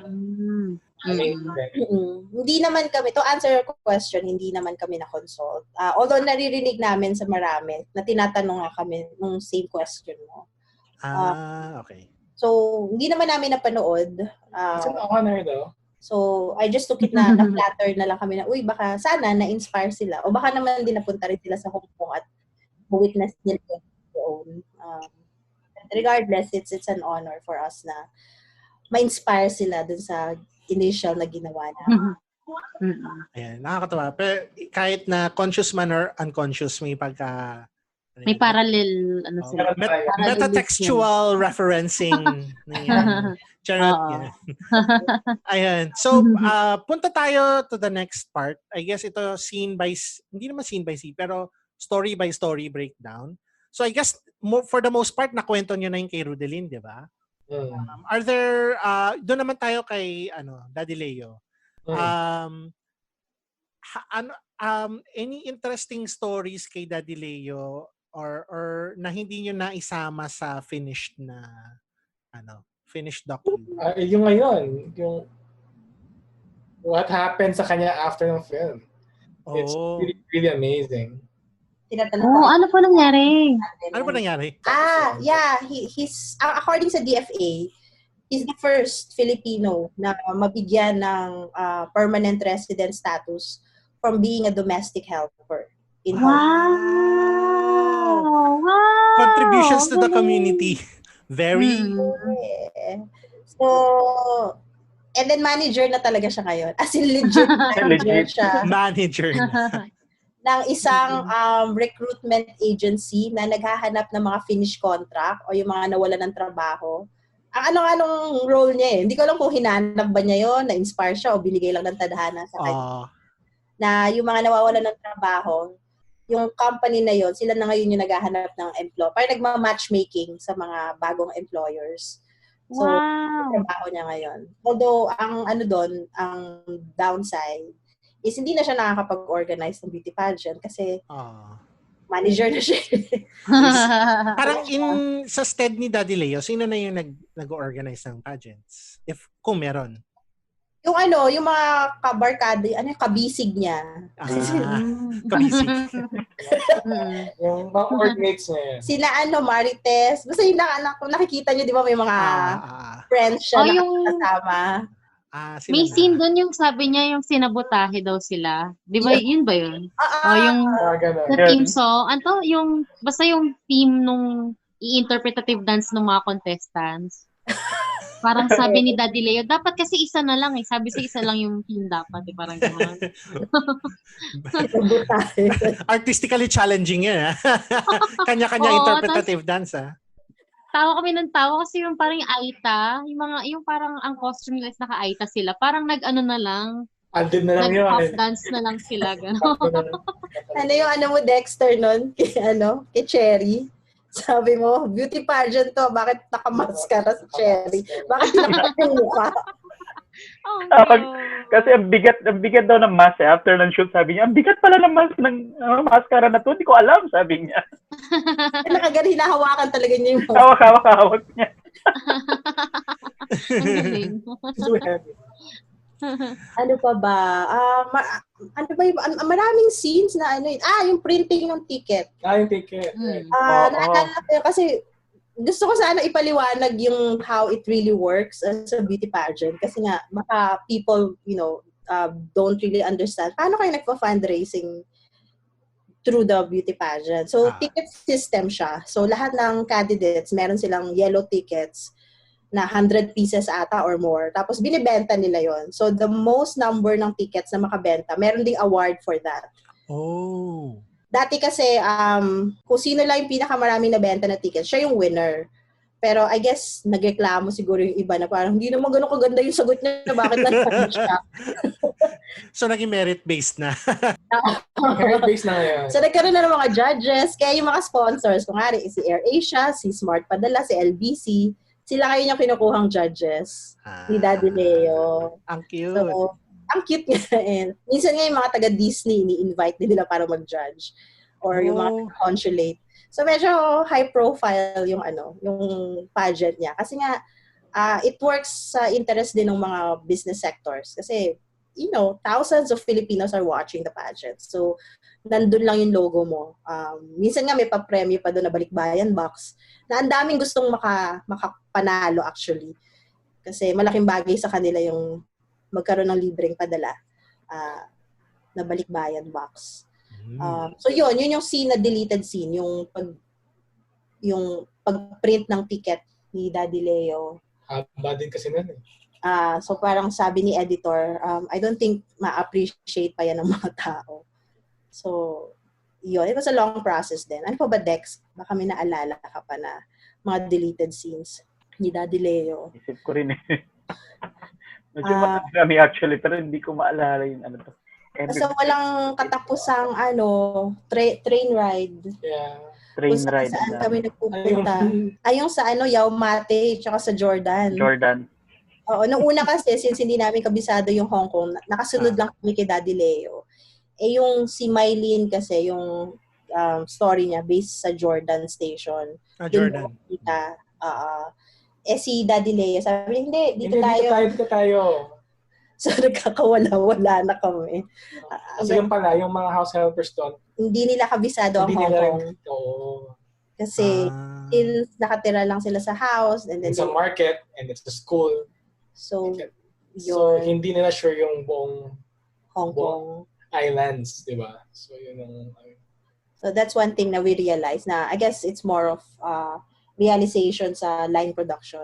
Hindi naman kami, to answer your question, hindi naman kami na-consult. Although naririnig namin sa marami na tinatanong nga kami nung same question mo. Okay. So, hindi naman namin napanood. It's an honor though. So, I just took it na na-flatter na lang kami na, baka sana na-inspire sila. O baka naman din napunta rin sila sa Hong Kong at witness nila their own. Regardless, it's an honor for us na ma-inspire sila dun sa initial na ginawa na. Ayan, nakakatawa. Pero kahit na conscious man or unconscious, may may parallel, sila. Metatextual referencing. Charot yan. Ayan. So, punta tayo to the next part. I guess ito hindi naman scene by scene, pero story by story breakdown. So, I guess, for the most part, nakwento nyo na yung kay Rodelin, di ba? Are there, doon naman tayo kay, Daddy Leo. Any interesting stories kay Daddy Leo or na hindi nyo naisama sa finished docu? Yung ngayon, yung what happened sa kanya after ng film. It's really, really amazing. Ano po nangyari? Ano po nangyari? Yeah, he's according sa DFA, he's the first Filipino na mabigyan ng permanent resident status from being a domestic helper in Hong Kong. Wow! Contributions to the community. Very. So, and then manager na talaga siya ngayon. As in legit manager siya. Manager na. Ng isang recruitment agency na naghahanap ng mga finished contract o yung mga nawala ng trabaho. Ang anong role niya eh. Hindi ko alam kung hinanap ba niya yun, na-inspire siya o binigay lang ng tadhana sa kanya. Na yung mga nawawala ng trabaho, yung company na yun, sila na ngayon yung naghahanap ng employer. Parang nagma-matchmaking sa mga bagong employers. So, yung trabaho niya ngayon. Although, ang downside, is hindi na siya nakakapag-organize ng beauty pageant kasi manager na siya. Parang sa stead ni Daddy Leo, sino na yung nag-organize ng pageants? Kung meron. Yung mga kabarkada, kabisig niya. Kabisig. Yung mga coordinates niya. Sila Marites. Basta yung nakikita niyo, di ba may mga friends siya nakasama. May scene doon yung sabi niya yung sinabotahe daw sila. Di ba yun ba yun? Yung team song. Basta yung team nung i-interpretative dance ng mga contestants. Parang sabi ni Daddy Leo, dapat kasi isa na lang eh. Sabi sa isa lang yung team dapat eh. Parang gano'n. Artistically challenging yun. Kanya-kanya interpretative dance. tawa kami ng tawa kasi yung parang yung Aita, yung parang ang costume nila is naka-Aita sila. Parang nag-ano na lang, Andun na lang yun. nag-pop dance na lang sila, gano'n. Ano yung mo, Dexter, nun? Kay Cherry? Sabi mo, beauty pageant to, bakit nakamaskara si Cherry? Bakit di nakapang mukha? Oh, Kasi ang bigat daw ng mask after ng shoot, sabi niya, ang bigat pala ng mask ng mascara na to, hindi ko alam, sabi niya. Nakagano, hinahawakan talaga niya yung Hawak niya. ang galing. Too heavy. Ano pa ba? Ano ba yung, maraming scenes na yung printing ng ticket. Yung ticket. Naalala ko yun kasi gusto ko sana ipaliwanag yung how it really works as a beauty pageant kasi nga baka people, don't really understand. Paano kayo nagpa-fundraising through the beauty pageant? So, ticket system siya. So, lahat ng candidates, meron silang yellow tickets na 100 pieces ata or more. Tapos, binibenta nila yon. So, the most number ng tickets na makabenta, meron ding award for that. Oh. Dati kasi, kung sino lang yung pinakamaraming nabenta na tickets, siya yung winner. Pero I guess, nagreklamo siguro yung iba na parang, hindi naman ganun kaganda yung sagot niya na bakit nanalo siya. So, naging merit-based na. Merit-based na ngayon. So, nagkaroon na ng mga judges, kaya yung mga sponsors, kung nga si AirAsia, si Smart Padala, si LBC, sila kayo yung kinukuhang judges. Ni Daddy Leo. Ang cute. So, ang cute nga. Minsan nga yung mga taga-Disney, ni-invite nila para mag-judge. Or yung mga consulate. So, medyo high profile yung yung pageant niya. Kasi nga, it works sa interest din ng mga business sectors. Kasi, thousands of Filipinos are watching the pageant. So, nandun lang yung logo mo. Minsan nga may pa-premyo pa doon na balikbayan box na ang daming gustong makapanalo actually. Kasi malaking bagay sa kanila yung magkaroon ng libreng padala na balikbayan box. So yun yung scene na deleted scene, yung pag-print ng ticket ni Daddy Leo. Haba din kasi nun eh. So parang sabi ni editor, I don't think ma-appreciate pa yan ng mga tao. So, yun. It was a long process din. Ano pa ba, Dex? Baka may naalala ka pa na mga deleted scenes ni Daddy Leo. Isip ko rin eh. Medyo marami actually, pero hindi ko maalala yung ano to. So, walang katapusang train ride. Yeah. Train Kung ride. saan kami nagpupunta. Yung sa Yaumate, tsaka sa Jordan. Oo, nung una kasi, since hindi namin kabisado yung Hong Kong, nakasunod lang kami kay Daddy Leo. Yung si Mylene kasi, yung story niya based sa Jordan Station. Jordan. Kita. Si Daddy Leo, sabi niya, hindi, dito tayo. So, nagkakawala-wala na kami. Kasi yung pala, yung mga house helpers doon, hindi nila kabisado ang Hong Kong. Kasi, since nakatira lang sila sa house, and then it's a market, and it's a school. So, hindi nila sure yung buong Hong Kong islands, di ba? So, yun ang... So, that's one thing na we realize na, I guess it's more of realization sa line production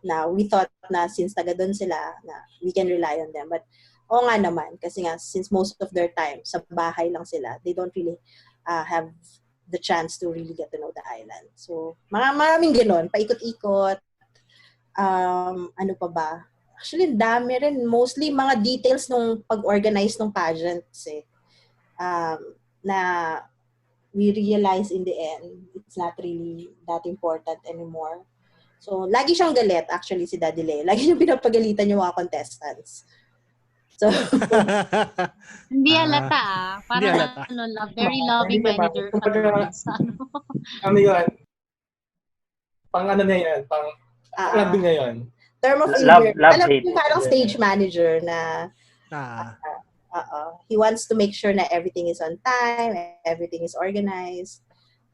na we thought na since taga doon sila, na we can rely on them. But, nga naman, kasi nga, since most of their time, sa bahay lang sila, they don't really have the chance to really get to know the island. So, maraming gano'n, paikot-ikot. Ano pa ba? Actually, dami rin. Mostly, mga details nung pag-organize ng pageants na we realize in the end, it's not really that important anymore. So, lagi siyang galit, actually, si Daddy Leo. Lagi niyang pinapagalitan yung mga contestants. So, hindi halata Parang very loving manager. Ano yun? Pang ano na yan? Pang love niya yun. Term of love alam hate. mo parang stage manager na he wants to make sure na everything is on time, everything is organized.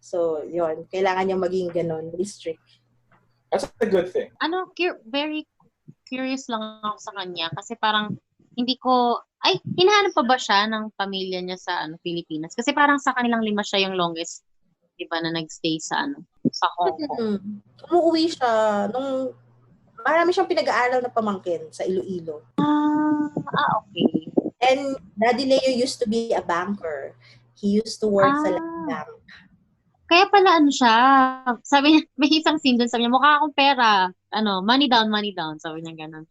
So, yun. Kailangan niya maging ganun, really strict. That's a good thing. Very curious lang ako sa kanya kasi parang hinahanap pa ba siya ng pamilya niya sa Pilipinas? Kasi parang sa kanilang 5 siya yung longest, di ba, na nagstay sa Hong Kong. Umuwi siya nung marami siyang pinag-aaral na pamangkin sa Iloilo. Okay. And Daddy Leo used to be a banker. He used to work sa land bank. Kaya pala ano siya, sabi niya, may isang scene doon, sabi niya, mukha akong pera. Money down, sabi niya ganun.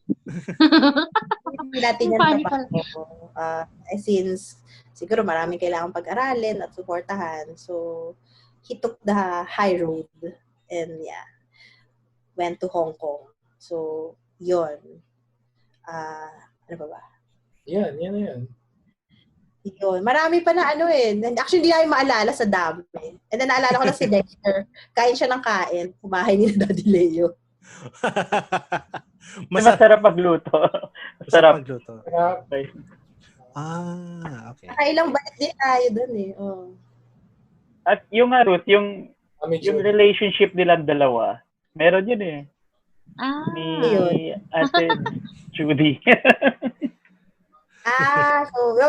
Hindi natin yan Funny pala. trabaho. Since siguro maraming kailangan pag-aralin at suportahan. So, he took the high road and went to Hong Kong. So, yun. Ano ba? Yan. Yun. Marami pa na actually, hindi namin maalala sa dami. And then, naalala ko na si Dexter. Kain siya ng kain. Kumain ni Daddy Leo. Masarap magluto. Masarap magluto. Okay. Okay. Nakailang balik din tayo dun eh. Oh. At yung Ruth, yung relationship nilang dalawa, meron yun eh. Ni Ate Judy.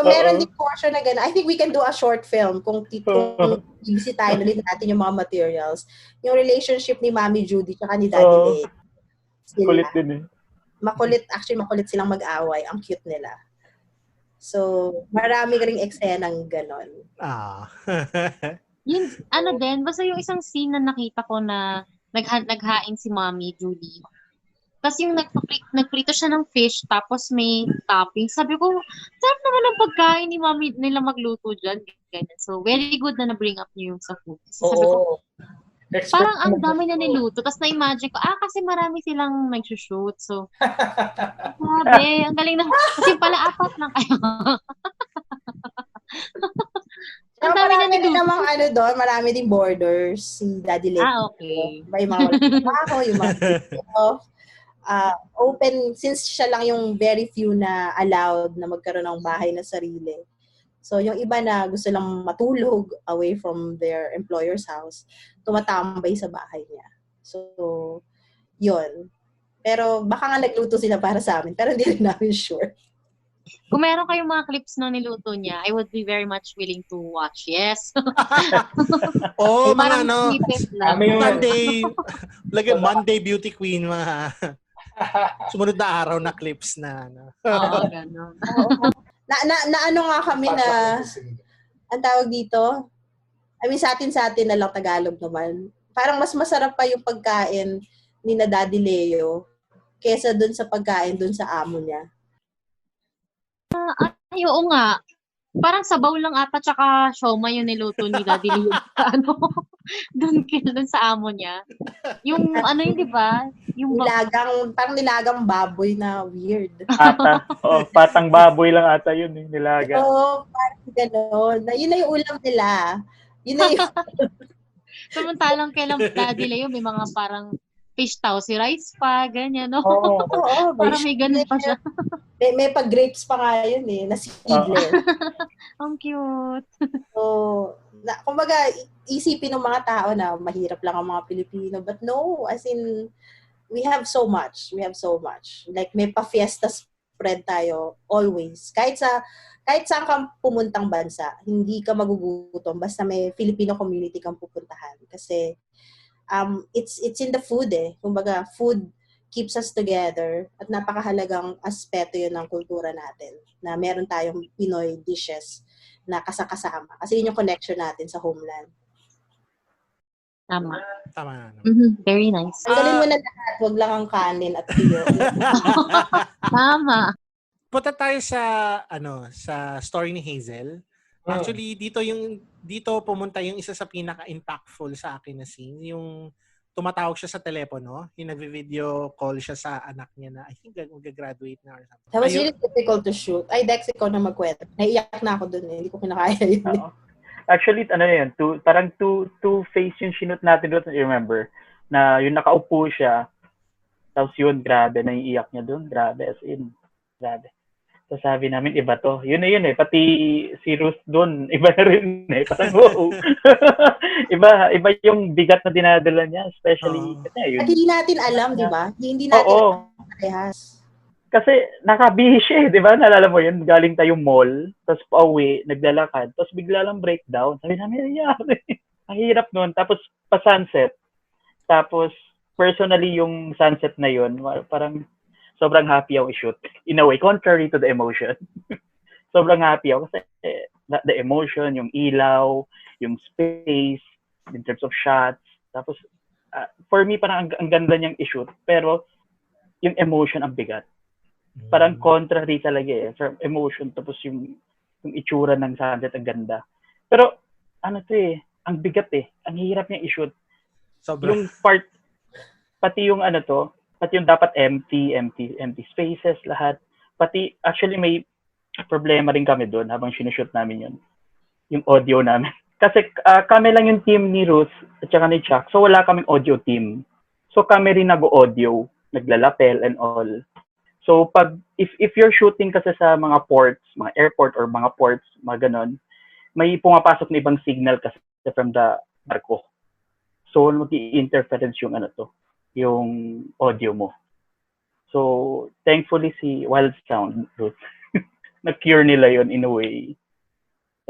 Meron din portion na gano'n. I think we can do a short film kung ibisitahin ulit natin yung mga materials. Yung relationship ni Mami Judy tsaka ni Daddy Leo. Kulit din eh. Makulit silang mag-away. Ang cute nila. So, marami ring eksenang gano'n. Yun, basta yung isang scene na nakita ko na naghain si Mami Judy. Tapos yung nagprito siya ng fish, tapos may topping. Sabi ko, sarap naman ang pagkain ni Mami nila magluto dyan. Ganyan. So, very good na na-bring up niyo yung sa food. Sabi ko, parang ang dami na niluto. Tapos na-imagine ko, kasi marami silang nag-shoot. So, sabi, ang galing na. Kasi pala, 4 lang kayo. Ang dami na namang doon, marami ding borders. Si Daddy Leo. Okay. May mga trabaho, yung mga open, since siya lang yung very few na allowed na magkaroon ng bahay na sarili. So, yung iba na gusto lang matulog away from their employer's house, tumatambay sa bahay niya. So, yun. Pero baka nga nagluto sila para sa amin, pero hindi rin namin sure. Kung meron kayong mga clips na niluto niya, I would be very much willing to watch. Yes. Mga Monday. Monday Beauty Queen, mga sumunod na araw na clips na. Gano'n. Ano nga kami na, ang tawag dito, sa atin na lang Tagalog naman. Parang mas masarap pa yung pagkain ni na Daddy Leo kesa dun sa pagkain dun sa amo niya. Oo nga. Parang sabaw lang ata tsaka siomai yung niluto ni Daddy Leo. Doon sa amo niya. Yung yun, di ba? Yung parang nilagang baboy na weird. Patang baboy lang ata yun, nilaga. Parang gano'n. Yun na yung ulam nila. Yun na yung... Samantalang kailang Daddy Leo, may mga parang fish tao, si rice pa, ganyan, no? Parang may ganun pa siya. May pag-grapes pa nga yun na seedless. Ang cute. So, kumbaga, isipin ng mga tao na mahirap lang ang mga Pilipino. But no, as in, we have so much. Like, may pa-fiesta spread tayo always. Kahit saan kang pumuntang bansa, hindi ka magugutom basta may Filipino community kang pupuntahan. Kasi, it's in the food Kumbaga, food keeps us together at napakahalagang aspeto yun ng kultura natin na meron tayong Pinoy dishes na kasama. Kasi yun yung connection natin sa homeland. Tama. Very nice. Tanggalin mo na lahat, wag lang ang kanin at tuyo. Tama. Punta tayo sa story ni Hazel. Actually, dito pumunta yung isa sa pinaka-impactful sa akin na scene, yung tumatawag siya sa telepono, yung nagvi-video call siya sa anak niya na I think mag-graduate na or something. That was really difficult to shoot. Dex, ikaw na magkwento. Naiyak na ako dun hindi ko kinakaya yun. Actually, parang two-face yung shoot natin doon, you remember, na yung nakaupo siya, tapos yun, grabe, naiiyak niya doon, grabe, as in, grabe. So sabi namin, iba to. Yun pati si Ruth doon, iba na rin parang wow. iba yung bigat na dinadala niya, especially kasi yun. At hindi natin alam, di ba? Hindi natin alam parehas. Kasi nakabihis siya, di ba? Naalala mo yun, galing tayong mall, tapos pauwi, naglalakad, tapos bigla lang breakdown. Sabi namin, ang hirap nun. Tapos pa-sunset. Tapos personally yung sunset na yun, parang sobrang happy ako i-shoot. In a way, contrary to the emotion. Sobrang happy ako kasi the emotion, yung ilaw, yung space, in terms of shots. Tapos, for me, parang ang ganda niyang i-shoot. Pero, yung emotion ang bigat. Parang contrary talaga eh. From emotion, tapos yung itsura ng sunset ang ganda. Pero, ano to eh, ang bigat eh. Ang hirap niya i-shoot. Yung part, pati yung pati yung dapat empty spaces, lahat. Pati, actually may problema rin kami doon habang sinushoot namin yun. Yung audio namin. Kasi kami lang yung team ni Ruth at saka ni Chuck. So wala kaming audio team. So kami rin nag-audio, naglalapel and all. So if you're shooting kasi sa mga ports, mga airport or mga ports, mga ganon, may pumapasok na ibang signal kasi from the barko. So mag-i-interference yung audio mo. So thankfully si Wild Sound, Ruth, na-cure nila yun in a way.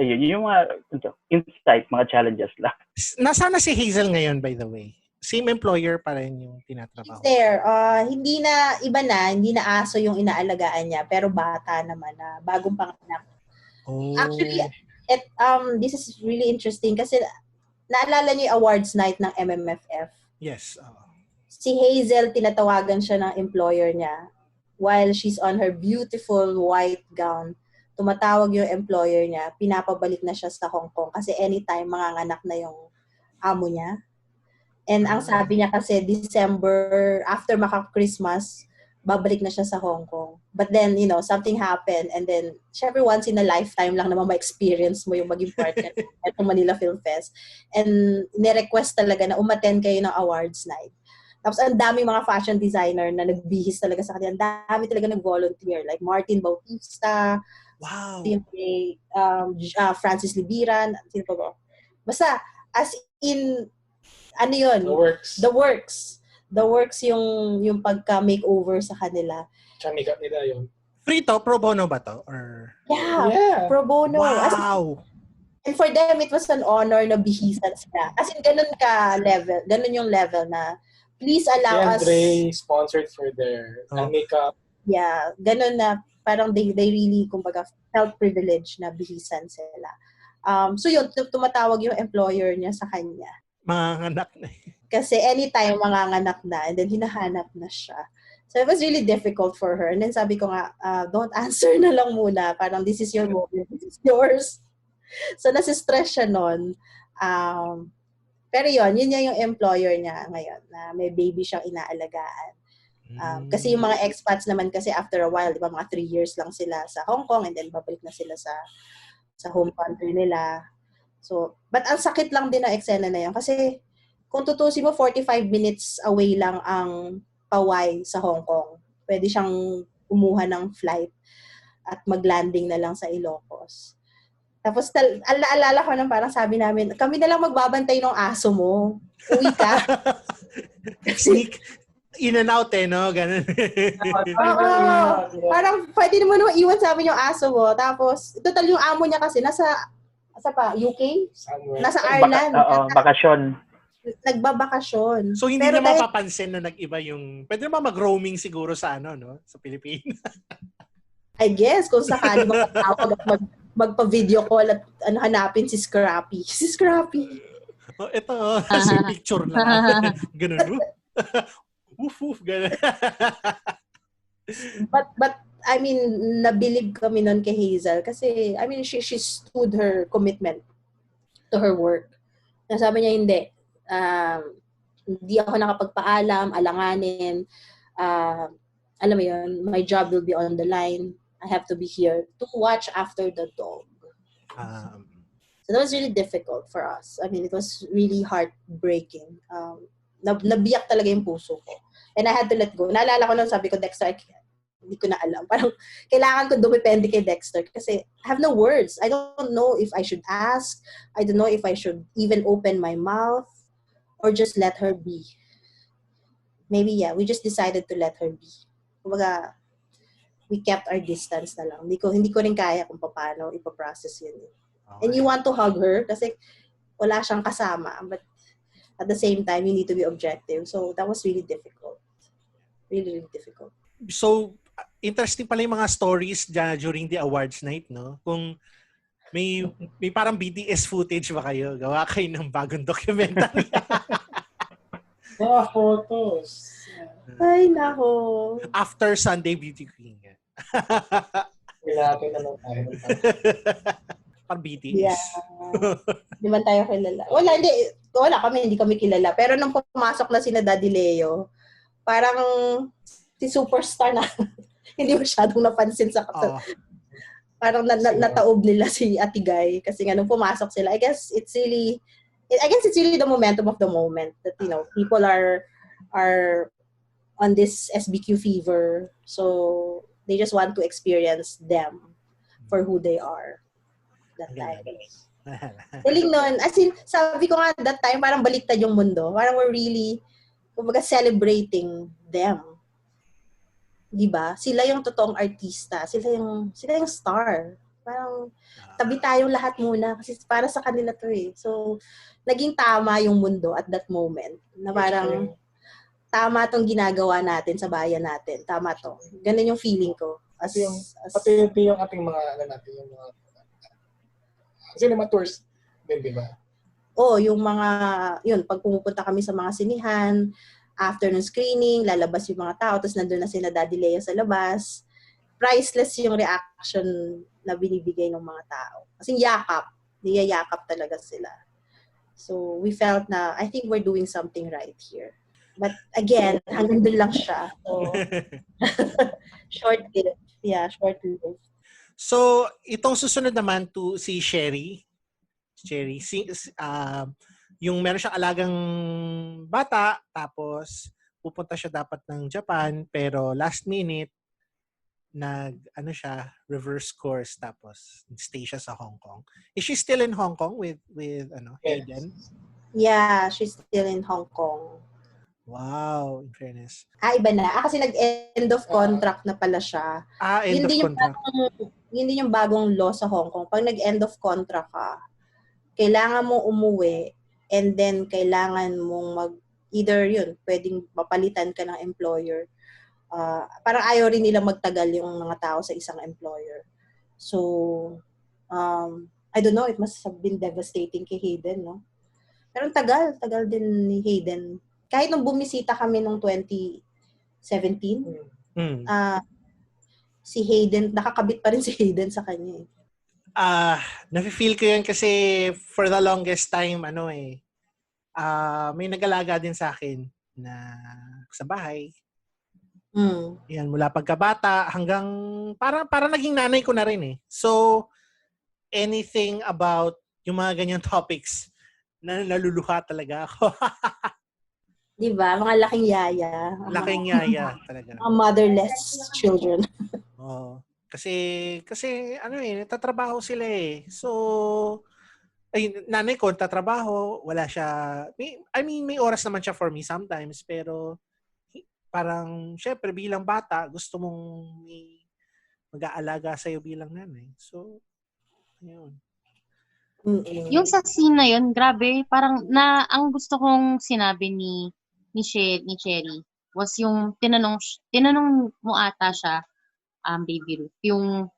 Ayun, yung mga insight, mga challenges lang. Nasaan na si Hazel ngayon, by the way? Same employer pa rin yung tinatrabaho? He's there. Hindi na aso yung inaalagaan niya, pero bata naman na bagong panganak. Oh. Actually, this is really interesting kasi naalala niyo yung awards night ng MMFF? Yes. Si Hazel, tinatawagan siya ng employer niya while she's on her beautiful white gown. Tumatawag yung employer niya, pinapabalik na siya sa Hong Kong kasi anytime manganganak na yung amo niya. And ang sabi niya kasi December, after maka-Christmas, babalik na siya sa Hong Kong. But then, something happened and then, syempre once in a lifetime lang naman ma-experience mo yung maging partner at Manila Film Fest. And nirequest talaga na umattend kayo ng awards night. Tapos ang daming mga fashion designer na nagbihis talaga sa kanya. Ang dami talaga nag-volunteer. Like Martin Bautista, wow. Francis Libiran, sino pa ba? Basta, as in, ano yun? The works yung pagka-makeover sa kanila. Chamikat nila yun. Free to? Pro bono ba to? Or... Yeah. Pro bono. Wow! And for them, it was an honor na bihisan sila. As in, ganun yung level na please allow us... Andre sponsored for their makeup. Yeah, ganun na parang they really, kumbaga, felt privileged na bihisan sila. So yun, tumatawag yung employer niya sa kanya. Manganganak na. Kasi anytime manganganak na, and then hinahanap na siya. So it was really difficult for her. And then sabi ko nga, don't answer na lang muna. Parang this is your moment, this is yours. So nasistress siya nun. Pero yun yung employer niya ngayon, na may baby siyang inaalagaan. Kasi yung mga expats naman kasi after a while, di ba, mga 3 years lang sila sa Hong Kong and then babalik na sila sa home country nila. So, but ang sakit lang din ng eksena na yun. Kasi kung tutusin mo, 45 minutes away lang ang Pawai sa Hong Kong. Pwede siyang kumuha ng flight at mag-landing na lang sa Ilocos. Tapos, alala ko nang parang sabi namin, kami na lang magbabantay ng aso mo. Uwi ka. Sneak in and out no? Ganun. Parang pwede naman naman iwan sa amin yung aso mo. Tapos, total yung amo niya kasi nasa UK? Nasa Ireland. Bakasyon. Nagbabakasyon. So, hindi niya mapapansin na nag-iba yung... Pwede naman mag-roaming siguro sa sa Pilipinas. I guess, kung sakali makatawag at magpa-video call at hanapin si Scrappy. Si Scrappy. Ito, si picture lang. Ganun. Woof, ganun. But I mean, nabilib kami nun kay Hazel kasi, I mean, she stood her commitment to her work. Nasabi niya, hindi ako nakapagpaalam, alanganin. Alam mo yun, my job will be on the line. I have to be here to watch after the dog. So that was really difficult for us. I mean, it was really heartbreaking. Nabiyak talaga yung puso ko. And I had to let go. Naalala ko lang, sabi ko, Dexter, hindi ko na alam. Parang kailangan ko dumepende kay Dexter kasi I have no words. I don't know if I should ask. I don't know if I should even open my mouth or just let her be. Maybe, we just decided to let her be. Kumbaga, we kept our distance na lang. Hindi ko rin kaya kung paano ipaprocess yun. Okay. And you want to hug her kasi wala siyang kasama. But at the same time, you need to be objective. So that was really difficult. Really, really difficult. So, interesting pala yung mga stories dyan during the awards night, no? Kung may parang BTS footage ba kayo? Gawa kayo ng bagong documentary. Mga photos. Ay, nako. After Sunday Beauty Queen. Kailangan na lang tayo. Parang BTS. Yeah. Di man tayo kilala. Wala kami, hindi kami kilala. Pero nung pumasok na sina Daddy Leo, parang si superstar na hindi masyadong napansin sa parang nataob nila si Ate Guy kasi nga nung pumasok sila, I guess it's really the momentum of the moment that, you know, people are on this SBQ fever. So they just want to experience them for who they are. That time. Galing nun. As in, sabi ko nga that time, parang baliktad yung mundo. Parang we're really, kumbaga, celebrating them. Diba? Sila yung totoong artista. Sila yung star. Parang, tabi tayong lahat muna kasi para sa kanila to eh. So, naging tama yung mundo at that moment. Na parang, tama tong ginagawa natin sa bayan natin. Tama to. Ganun yung feeling ko. Pati yung ating mga, yung mga cinema tours din, di ba? Yung mga, pag pumupunta kami sa mga sinihan, after ng screening, lalabas yung mga tao, tapos nandun na sila Daddy Leo sa labas. Priceless yung reaction na binibigay ng mga tao. Kasi niyayakap talaga sila. So, we felt na, I think we're doing something right here. But again, hanggang doon lang siya. So, short-lived. Yeah, short-lived. So, itong susunod naman to si Sherry, yung meron siyang alagang bata, tapos pupunta siya dapat ng Japan, pero last minute, reverse course, tapos stay siya sa Hong Kong. Is she still in Hong Kong with Hayden? Yeah, she's still in Hong Kong. Wow, in fairness. Iba na. Kasi nag-end of contract na pala siya. End of contract. Yun din yung bagong law sa Hong Kong. Pag nag-end of contract ka, kailangan mo umuwi and then kailangan mong pwedeng mapalitan ka ng employer. Parang ayaw rin nila magtagal yung mga tao sa isang employer. So, I don't know, it must have been devastating kay Hayden, no? Pero tagal din ni Hayden. Kahit nung bumisita kami nung 2017, si Hayden, nakakabit pa rin si Hayden sa kanya eh. Nafe-feel ko yun kasi for the longest time, may nag-alaga din sa akin na sa bahay. Yan, mula pagkabata hanggang parang naging nanay ko na rin eh. So, anything about yung mga ganyang topics, naluluha talaga ako. Diba? Mga laking yaya. Laking yaya talaga. Mga motherless children. Kasi nagtatrabaho sila eh. So, nanay ko nagtatrabaho, wala siya. May oras naman siya for me sometimes, pero parang, syempre, bilang bata, gusto mong mag-aalaga sa'yo bilang nanay. So, ayun. Yung sa scene na yun, grabe, parang ang gusto kong sinabi ni Cherry was yung tinanong mo ata siya, Baby Ruth, yung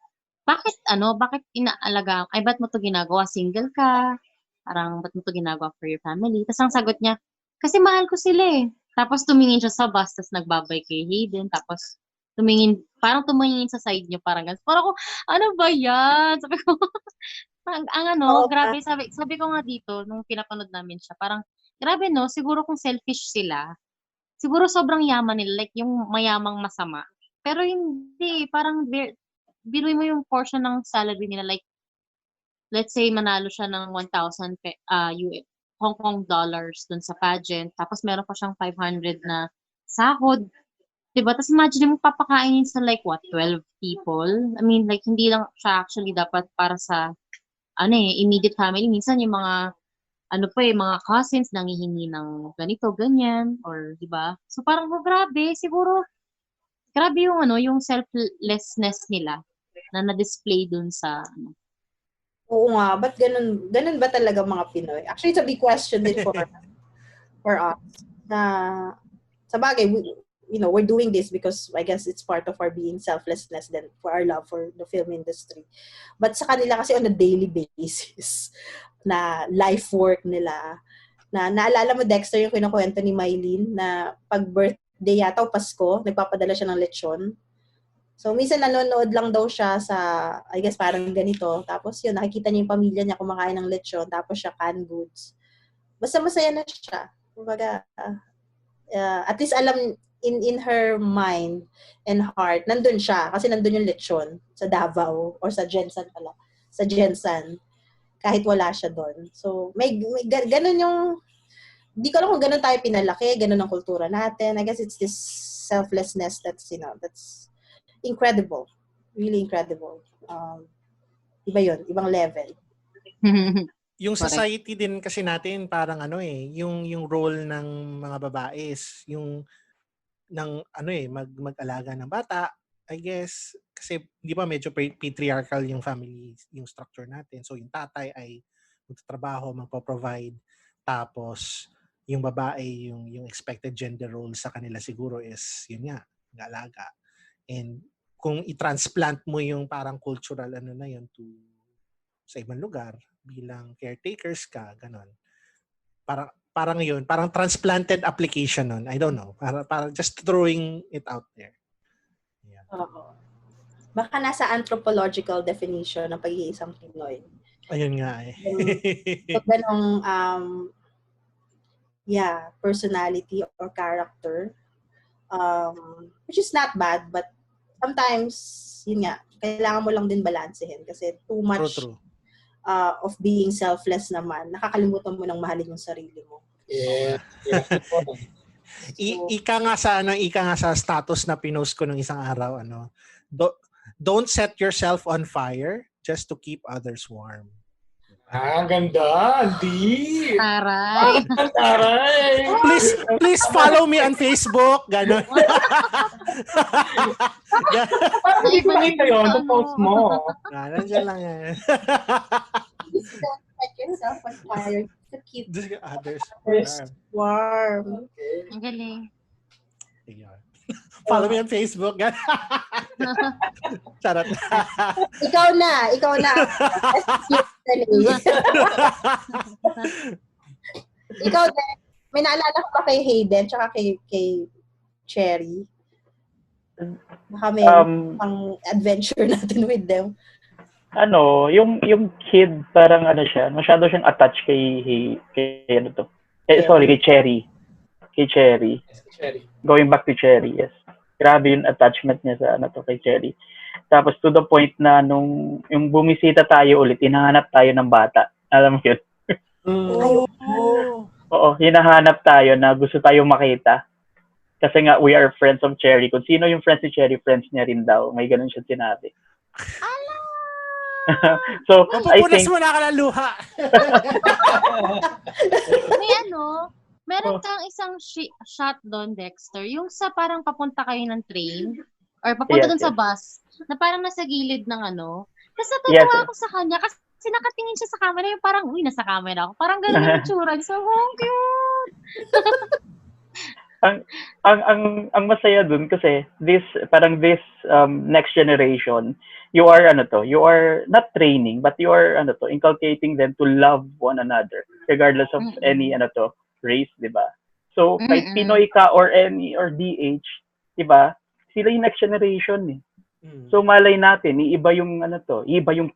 bakit ba't mo to ginagawa? Single ka? Parang, ba't mo to ginagawa for your family? Tapos ang sagot niya, kasi mahal ko sila eh. Tapos tumingin siya sa bus, tapos nagbabay kay Hayden, tapos tumingin sa side niya, parang gano'n. Parang ako, ano ba yan? Sabi ko, grabe, sabi ko nga dito, nung pinapanood namin siya, parang, grabe no, siguro kung selfish sila, siguro sobrang yaman nila, like yung mayamang masama. Pero hindi, parang, biruin mo yung portion ng salary nila, like, let's say, manalo siya ng 1,000 Hong Kong dollars dun sa pageant, tapos meron pa siyang 500 na sahod. Diba? Tapos imagine mo papakainin sa 12 people? I mean, hindi lang siya actually dapat para sa, immediate family. Minsan yung mga, mga cousins nangihingi ng ganito, ganyan, or diba? So parang, grabe, siguro, grabe yung selflessness nila na na-display dun sa, Oo nga, ba't ganun ba talaga mga Pinoy? Actually, it's a big question din for us. Na, sa bagay, we're doing this because I guess it's part of our being selflessness then for our love for the film industry. But sa kanila kasi on a daily basis na life work nila, na naalala mo Dexter yung kinukwento ni Mylene na pag birthday yata o Pasko, nagpapadala siya ng lechon. So minsan nanonood lang daw siya sa, I guess parang ganito, tapos yun, nakikita niya yung pamilya niya kumakain ng lechon, tapos siya canned goods. Basta masaya na siya. Kumbaga, at least alam in her mind and heart, nandun siya. Kasi nandun yung lechon sa Davao or sa Jensan pala. Sa Jensan. Kahit wala siya doon. So, may ganun yung, di ko alam kung ganun tayo pinalaki, ganun ang kultura natin. I guess it's this selflessness that's incredible. Really incredible. Iba yun. Ibang level. Yung society din kasi natin parang yung role ng mga babae is yung mag-alaga ng bata, I guess, kasi di ba medyo patriarchal yung family, yung structure natin. So yung tatay ay magtatrabaho, magpo-provide, tapos yung babae, yung expected gender role sa kanila siguro is yun nga, mag-alaga. And kung i-transplant mo yung parang cultural na yun sa ibang lugar, bilang caretakers ka, ganon. Parang yun, parang transplanted application nun. I don't know. Para just throwing it out there. Yeah. Oo. Baka nasa anthropological definition ng pag-iisang Pinoy. Ayun nga eh. So, ganong, personality or character, which is not bad, but sometimes, yun nga, kailangan mo lang din balansehin kasi too much True. Of being selfless naman, nakakalimutan mo ng mahalin yung sarili mo. Yeah. Ika nga sa status na pinost ko nung isang araw, don't set yourself on fire just to keep others warm. Ang ganda, Andy. Taray. Taray. Please follow me on Facebook, ganon. Parang hindi ko nakita yun, the post mo. Nandiyan lang yan. Set yourself on fire to keep Others warm. Ang galing. Follow me on Facebook. Charot. Ikaw na. Ikaw na. May naalala ko ba kay Hayden tsaka kay Cherry? Baka may pang adventure natin with them. Yung kid parang siya, masyado siyang attached kay Cherry. Kay Cherry. Going back to Cherry, yes. Grabe yung attachment niya sa kay Cherry. Tapos to the point na yung bumisita tayo ulit, hinahanap tayo ng bata. Alam mo yun? Oo, hinahanap tayo na gusto tayo makita. Kasi nga, we are friends of Cherry. Kung sino yung friends ni Cherry, friends niya rin daw. May ganun siya sinabi. So, I think... Mapupunas mo na ka ng luha. Meron kang isang shot doon, Dexter. Yung sa parang papunta kayo ng train or papunta doon sa bus na parang nasa gilid ng Tapos natutuwa ako sa kanya kasi nakatingin siya sa camera yung parang, nasa camera ako. Parang ganun yung tsura. So, cute! ang masaya dun kasi this next generation, you are not training but you are inculcating them to love one another regardless of any race, 'di ba? So kahit Pinoy ka or DH, 'di ba? Sila yung next generation eh. So malay natin, iiba yung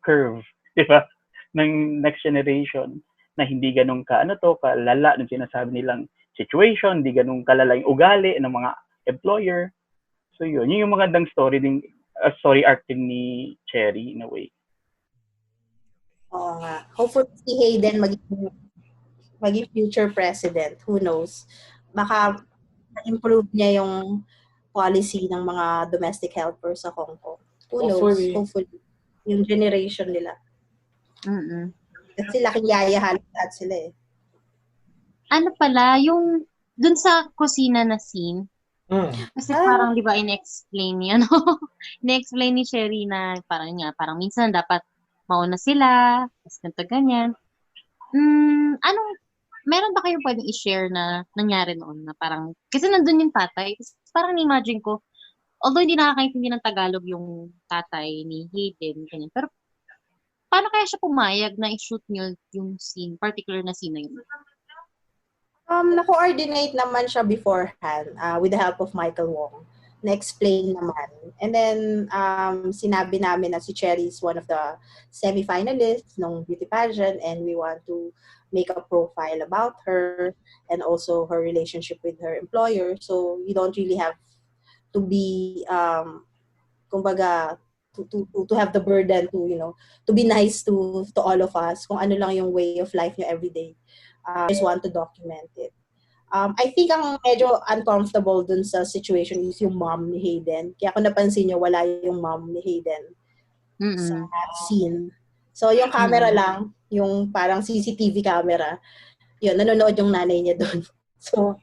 curve, 'di ba? Ng next generation na hindi ganun kalala ng sinasabi nilang situation, hindi ganun kalala yung ugali ng mga employer. So yun yung magandang story arc din ni Cherry in a way. Oo nga. Hopefully si Hayden maging future president. Who knows? Baka improve niya yung policy ng mga domestic helpers sa Hong Kong. Who knows? Hopefully. Yung generation nila. Kasi laking yaya halos sila eh. Yung dun sa kusina na scene, kasi parang di ba in-explain niya, in-explain ni Sherry na parang minsan dapat mauna sila, tapos ganito ganyan. meron ba kayong pwedeng i-share na nangyari noon na parang, kasi nandun yung tatay, parang na-imagine ko, although hindi nakakaintindi ng Tagalog yung tatay ni Hayden, ganyan, pero paano kaya siya pumayag na i-shoot niyo yung scene, particular na scene na yun? Na-coordinate naman siya beforehand with the help of Michael Wong. Na-explain naman. And then, sinabi namin na si Cherry is one of the semi-finalists ng beauty pageant and we want to make a profile about her and also her relationship with her employer. So, you don't really have to be, kumbaga, to have the burden to, to be nice to all of us. Kung ano lang yung way of life nyo every day. I just want to document it. I think ang medyo uncomfortable dun sa situation is yung mom ni Hayden. Kaya kung napansin nyo, wala yung mom ni Hayden sa scene. So, yung camera lang, yung parang CCTV camera, yun, nanonood yung nanay niya dun. So,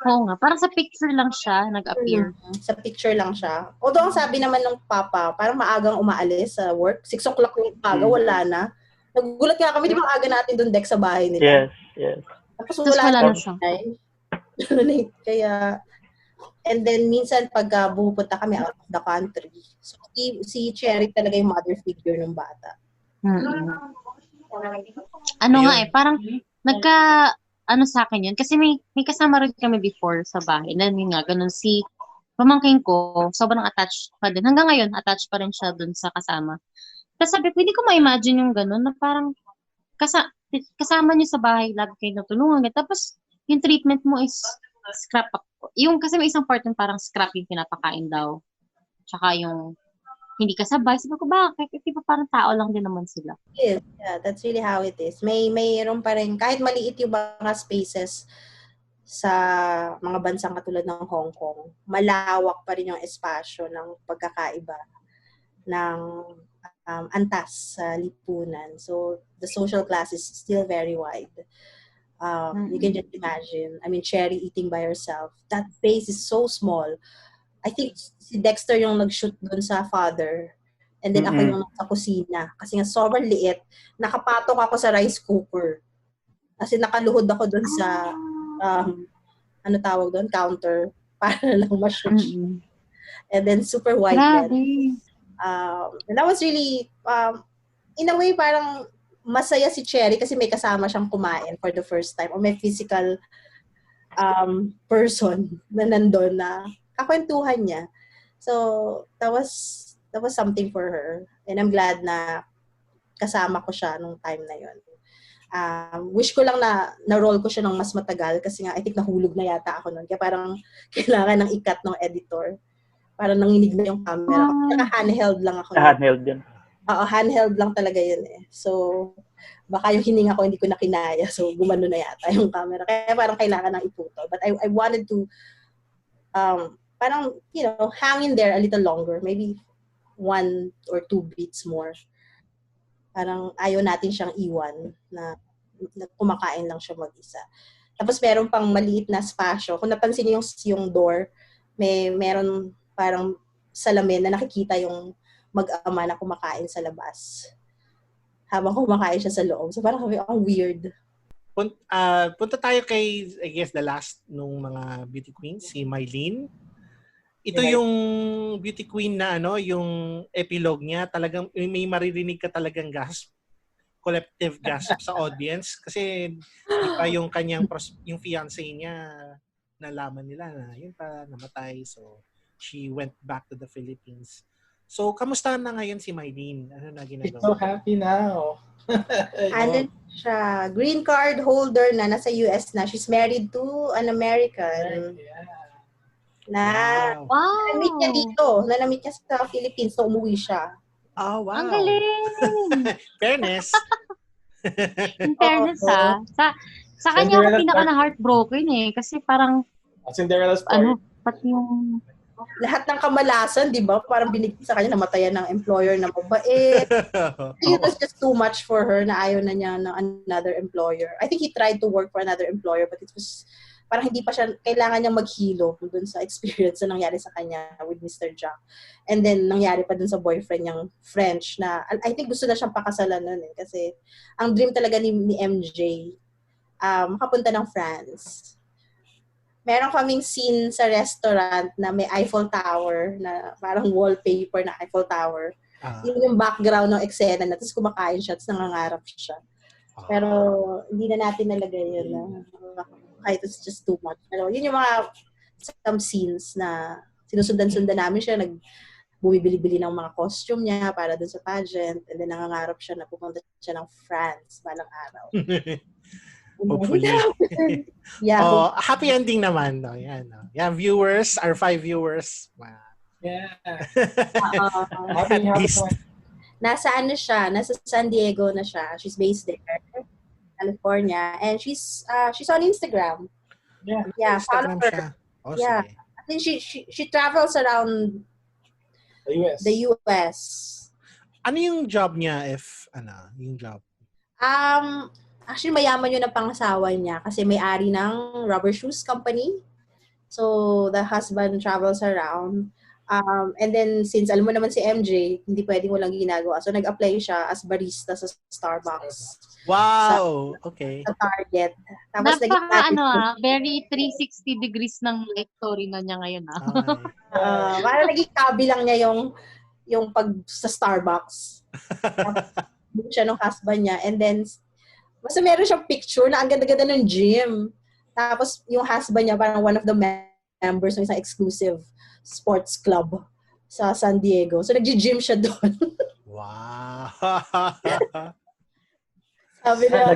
oo nga. Parang sa picture lang siya nag-appear. Sa picture lang siya. Although, ang sabi naman ng papa, parang maagang umaalis sa work. 6 o'clock yung umaga, wala na. Nagugulat nga kami, di ba aga natin doon deck sa bahay nila? Yes. Tapos wala na siya. Kaya, and then minsan pag bumupunta kami out of the country, so si Cherry talaga yung mother figure ng bata. Parang sa akin yun. Kasi may kasama rin kami before sa bahay. Na yun nga, ganun si pamangkin ko, sobrang attached pa din. Hanggang ngayon, attached pa rin siya dun sa kasama. Tapos sabi ko, hindi ko ma-imagine yung gano'n na parang kasama niyo sa bahay, lagi kayo natulungan. Tapos yung treatment mo is scrap up. Kasi may isang part yung parang scrap yung pinapakain daw. Tsaka yung hindi kasabay. Sabi ko, bakit? Di ba parang tao lang din naman sila? Yeah, that's really how it is. Mayroon pa rin, kahit maliit yung mga spaces sa mga bansang katulad ng Hong Kong, malawak pa rin yung espasyo ng pagkakaiba ng antas sa lipunan. So, the social class is still very wide. You can just imagine. I mean, Cherry eating by herself. That space is so small. I think si Dexter yung nag-shoot dun sa father. And then ako yung sa kusina. Kasi nga sobrang liit. Nakapatok ako sa rice cooker. Kasi nakaluhod ako dun sa, counter. Para lang ma-shoot. And then super wide lens. And that was really, in a way, parang masaya si Cherry kasi may kasama siyang kumain for the first time. O may physical person na nandun na kakwentuhan niya. So, that was something for her. And I'm glad na kasama ko siya nung time na yun. Wish ko lang na roll ko siya ng mas matagal kasi nga, I think nahulog na yata ako nun. Kaya parang kailangan ng ikat ng editor. Parang nanginig na yung camera. Naka-handheld lang ako. Handheld yun. Oo, handheld lang talaga yun eh. So, baka yung hininga ko hindi ko na kinaya. So, gumano na yata yung camera. Kaya parang kailangan ng iputol. But I wanted to, parang, hang in there a little longer. Maybe 1 or 2 beats more. Parang ayaw natin siyang iwan na kumakain lang siya mag-isa. Tapos meron pang maliit na spasyo. Kung napansin niyo yung door, meron parang salamin na nakikita yung mag-ama na kumakain sa labas. Habang kumakain siya sa loob. So parang ang weird. Punta tayo kay, I guess, the last nung mga beauty queens, si Mylene. Ito yung beauty queen na yung epilogue niya, talagang may maririnig ka talagang gasp. Collective gasp sa audience. Kasi iba yung kanyang, yung fiancé niya, nalaman nila na yun pa, namatay. So, she went back to the Philippines. So, kamusta na ngayon si Mylene? Ano na ginagawa? She's so happy now. Ano siya, green card holder na, nasa US na. She's married to an American. Yeah. Na-meet niya dito. Na-meet niya sa Philippines na umuwi siya. Oh, wow. Ang galing! Fairness. In fairness sa kanya ako pinaka na heartbroken eh. Kasi parang, Cinderella story. pati yung lahat ng kamalasan, di ba? Parang binigay sa kanya, namatayan ng employer na mabait. It was just too much for her na ayaw na niya ng another employer. I think he tried to work for another employer but it was parang hindi pa siya, kailangan niyang maghilo dun sa experience na nangyari sa kanya with Mr. Jack. And then, nangyari pa dun sa boyfriend niyang French na, I think gusto na siyang pakasalan nun eh. Kasi, ang dream talaga ni MJ, makapunta ng France. Meron kaming scene sa restaurant na may Eiffel Tower, na parang wallpaper na Eiffel Tower. Yun yung background ng eksena na, tapos kumakain siya, tapos nangangarap siya. Pero, hindi na natin nalagay yun na, kahit it's just too much. Pero, yun yung mga some scenes na sinusundan-sundan namin siya, bumibili-bili ng mga costume niya para dun sa pageant, and then nangangarap siya na pupunta siya ng France balang araw. Hopefully. Yeah. Happy ending naman. No? Yan, no? Yan, viewers, our 5 viewers. Wow. Yeah. At least. Nasa San Diego na siya. She's based there, California, and she's on Instagram. Yeah, follow her. Siya. Oh, Yeah. sige. I think she travels around the US. Ano yung job niya yung job? Actually, mayaman yun ang pangasawa niya kasi may-ari ng rubber shoes company. So, the husband travels around. And then, since alam mo naman si MJ, hindi pwedeng walang ginagawa. So, nag-apply siya as barista sa Starbucks. Wow! Okay. Sa Target. Tapos, Very 360 degrees ng life story na niya ngayon. Parang naging kabilang niya yung pag sa Starbucks. Tapos, siya ng husband niya. And then, basta meron siyang picture na ang ganda-ganda ng gym. Tapos, yung husband niya, parang one of the members ng isang exclusive sports club sa San Diego. So, nag-gym siya doon. Wow! Sabi na,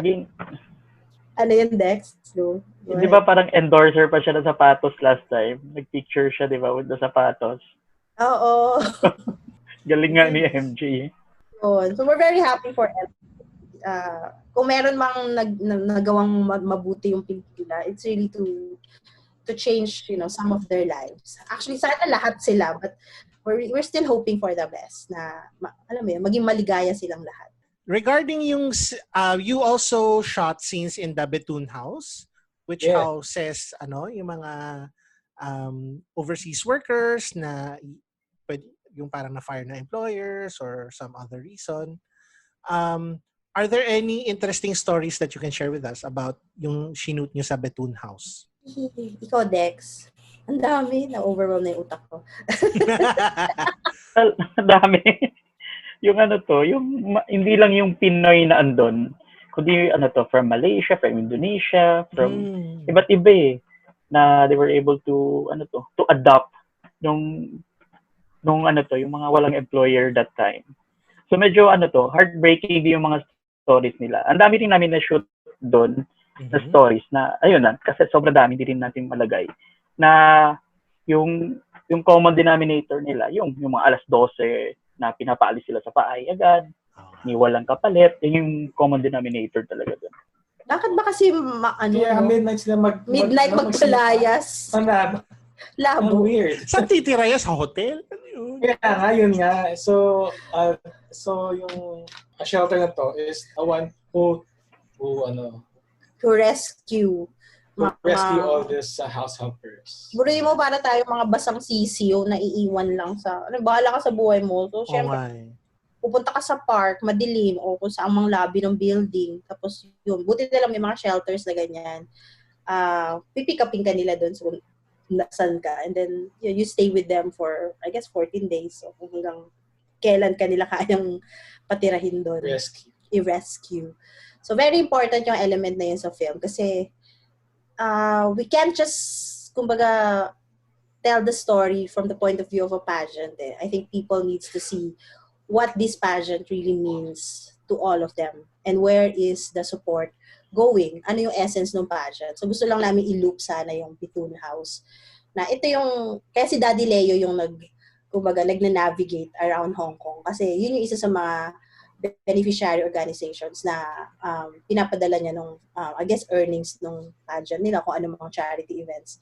ano yun, Dex? Go Di ba parang endorser pa siya ng sapatos last time? Nag-picture siya, di ba, with the sapatos? Oo. Galing nga ni MJ. So, we're very happy for them. Kung meron mang nagawang mabuti yung pelikula, it's really to change, some of their lives. Actually, sana lahat sila, but we're still hoping for the best na, alam mo yun, maging maligaya silang lahat. Regarding yung, you also shot scenes in the Bethune House, which houses, yung mga overseas workers na yung parang na-fire na employers or some other reason. Are there any interesting stories that you can share with us about yung shoot nyo sa Bethune House? Ikaw, Dex. Ang dami. Na-overwhelm na yung utak ko. Ang dami. Yung hindi lang yung Pinoy na andon, kundi from Malaysia, from Indonesia, from iba't iba na they were able to adopt yung mga walang employer that time. So medyo heartbreaking yung mga stories nila. Ang dami rin namin na shoot doon na stories na ayun na kasi sobrang dami din natin malagay na yung common denominator nila yung mga alas 12 na pinapaalis sila sa paay agad, ni walang kapalit, yung common denominator talaga doon. Bakit ba kasi midnight sila magpalayas? Labo. Weird. Saan titira yan? Sa hotel? Kaya yun nga. So yung shelter na to is the one who rescue all these house helpers. Buruin mo para tayo mga basang sisiyo na iiwan lang sa, bahala ka sa buhay mo. So, syempre, pupunta ka sa park, madilim, o kung saan mang lobby ng building. Tapos, yun, buti na lang may mga shelters na ganyan. Pipick upin ka nila doon so, saan ka. And then, you stay with them for, I guess, 14 days. So, hanggang kailan ka nila kayang patirahin doon. I-rescue. So, very important yung element na yun sa film. Kasi, we can't just, kumbaga, tell the story from the point of view of a pageant. I think people needs to see what this pageant really means to all of them and where is the support going. Ano yung essence ng pageant. So gusto lang namin i-loop sana yung Bethune House. Na ito yung, kaya si Daddy Leo yung nag-navigate around Hong Kong. Kasi yun yung isa sa mga beneficiary organizations na pinapadala niya nung, I guess, earnings nung pageant nila kung ano mga charity events.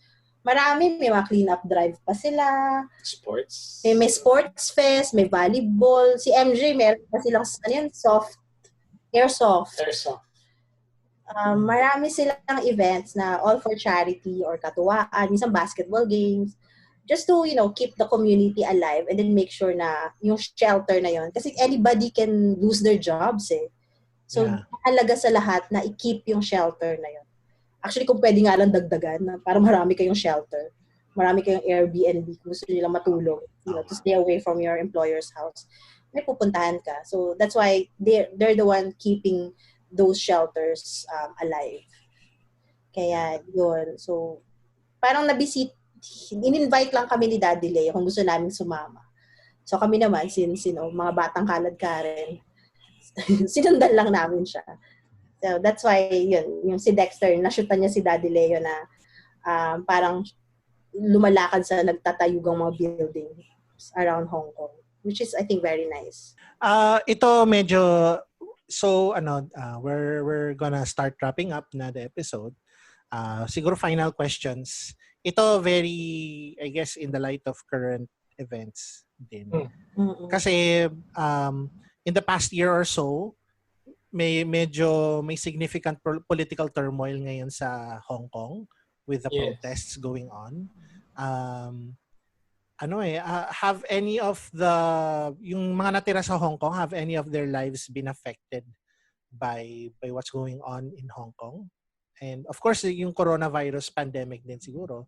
Marami, may mga clean-up drive pa sila. Sports. May sports fest, may volleyball. Si MJ, meron pa silang, airsoft. Marami silang events na all for charity or katuwaan, minsan basketball games, just to, keep the community alive and then make sure na yung shelter na yon. Kasi anybody can lose their jobs eh. So, mahalaga sa lahat na i-keep yung shelter na yon. Actually, kung pwede nga lang dagdagan na para marami kayong shelter. Marami kayong Airbnb kung gusto nila matulog, to stay away from your employer's house. May pupuntahan ka. So, that's why they're the one keeping those shelters alive. Kaya, yun. So, parang in-invite lang kami ni Daddy Leo kung gusto namin sumama. So, kami naman, since, mga batang kalad ka rin, sinundan lang namin siya. So, that's why, yun, yung si Dexter, nashutan niya si Daddy Leo na parang lumalakad sa nagtatayugang mga building around Hong Kong, which is, I think, very nice. Ito medyo, so, we're gonna start wrapping up na the episode. Siguro final questions. Ito very, I guess, in the light of current events din. Kasi, in the past year or so, may significant political turmoil ngayon sa Hong Kong with the protests going on. Have any of yung mga natira sa Hong Kong, have any of their lives been affected by what's going on in Hong Kong? And of course, yung coronavirus pandemic din siguro.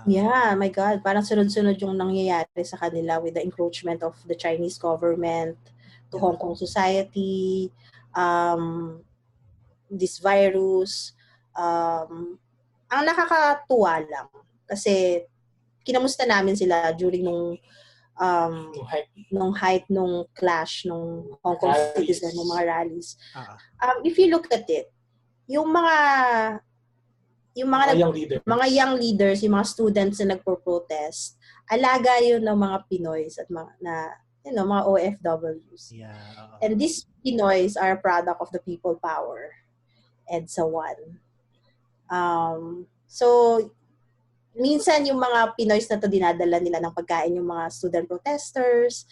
Yeah, my God. Parang sunod-sunod yung nangyayari sa kanila with the encroachment of the Chinese government to Hong Kong society, this virus. Ang nakakatuwa lang kasi kinamusta namin sila during nung height nung clash nung Hong Kong citizen, nung mga rallies. If you look at it, yung mga young leaders, yung mga students na nagpo-protest, alaga yun ng mga Pinoys at mga OFWs. Yeah. And these Pinoys are a product of the people power and so on. So, minsan yung mga Pinoys na to dinadala nila ng pagkain yung mga student protesters.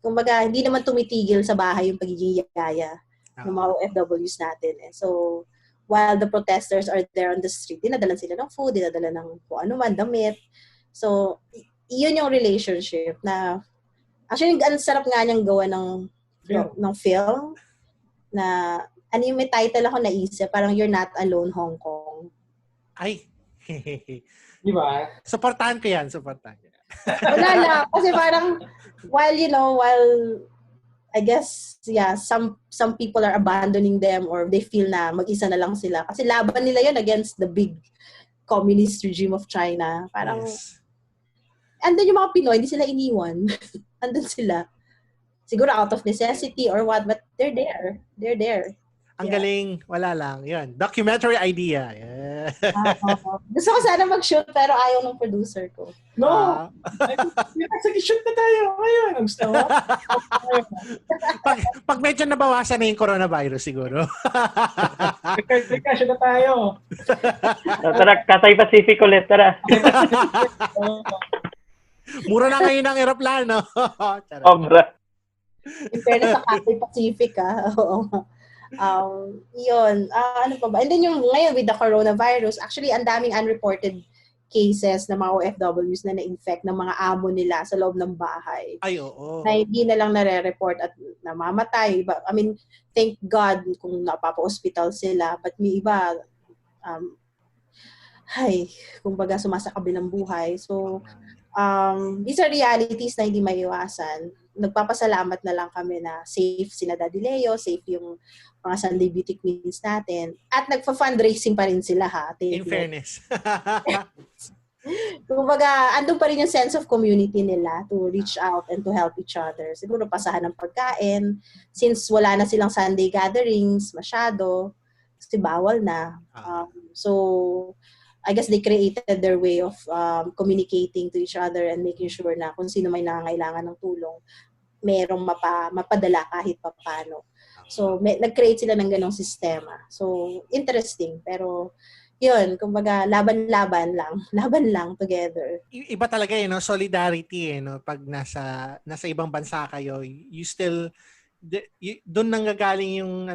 Kumbaga, hindi naman tumitigil sa bahay yung pagiging yaya ng mga OFWs natin. Eh. So, while the protesters are there on the street, dinadala sila ng food, dinadala ng kung ano man, damit. So, yun yung relationship na, actually, ang sarap nga niyang gawa ng film na, may title ako naisip, parang You're Not Alone, Hong Kong. Ay! Di ba? Supportahan ko yan. Wala lang. Kasi parang, while I guess, some people are abandoning them or they feel na mag-isa na lang sila. Kasi laban nila yun against the big communist regime of China. Parang, andun yung mga Pinoy, hindi sila iniwan. Andun sila. Siguro out of necessity or what, but they're there. They're there. Ang galing, wala lang. Yun. Documentary idea. Yeah. Gusto ko sana mag-shoot pero ayaw ng producer ko. No! Sige, shoot na tayo. Ngayon, ang gusto mo. pag medyo nabawasan na yung coronavirus siguro. Shoot na tayo. Tara, Cathay Pacific ulit. Tara. Mura na ngayon ang aeroplano. Sobra. In fairness sa Cathay Pacific, Oo. Ano pa ba? And then yung ngayon with the coronavirus, actually ang daming unreported cases ng mga OFWs na na-infect ng mga amo nila sa loob ng bahay. Ay, oo. Na hindi na lang nare-report at namamatay. I mean, thank God kung napapa-hospital sila. But may iba, kumbaga sumasakabilang buhay. So, these are realities na hindi maiwasan. Nagpapasalamat na lang kami na safe sina Daddy Leo, safe yung mga Sunday Beauty Queens natin. At nagpa-fundraising pa rin sila, ha? In fairness. Kumbaga, andun pa rin yung sense of community nila to reach out and to help each other. Siguro pasahan ng pagkain. Since wala na silang Sunday gatherings masyado, kasi bawal na. So, I guess they created their way of communicating to each other and making sure na kung sino may nangangailangan ng tulong, merong mapadala kahit paano. So, nag-create sila ng ganong sistema. So, interesting. Pero, yun, kumbaga, laban-laban lang. Laban lang together. Iba talaga, solidarity, no? Pag nasa ibang bansa kayo, you still doon nanggagaling yung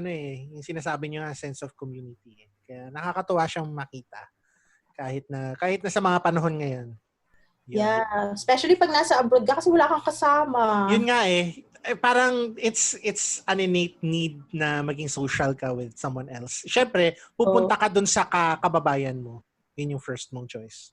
yung sinasabi niyo nga sense of community. Kaya nakakatuwa siyang makita kahit na sa mga panahon ngayon. Yun. Yeah, especially pag nasa abroad ka kasi wala kang kasama. Yun nga parang it's an innate need na maging social ka with someone else. Syempre, pupunta ka dun sa kababayan mo. Yun yung first mong choice.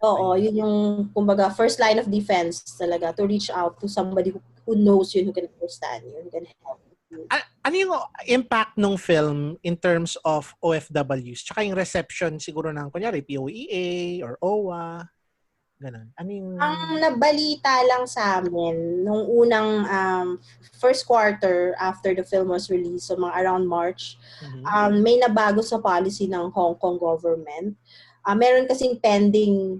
Oo, yun yung, kumbaga, first line of defense talaga to reach out to somebody who knows you, who can understand you, who can help you. Ano yung impact ng film in terms of OFWs? Tsaka yung reception siguro ng, kunyari, POEA or OWA? Ganun. Ano yung... Ang nabalita lang sa amin, nung unang first quarter after the film was released, so mga around March, may nabago sa policy ng Hong Kong government. Meron kasing pending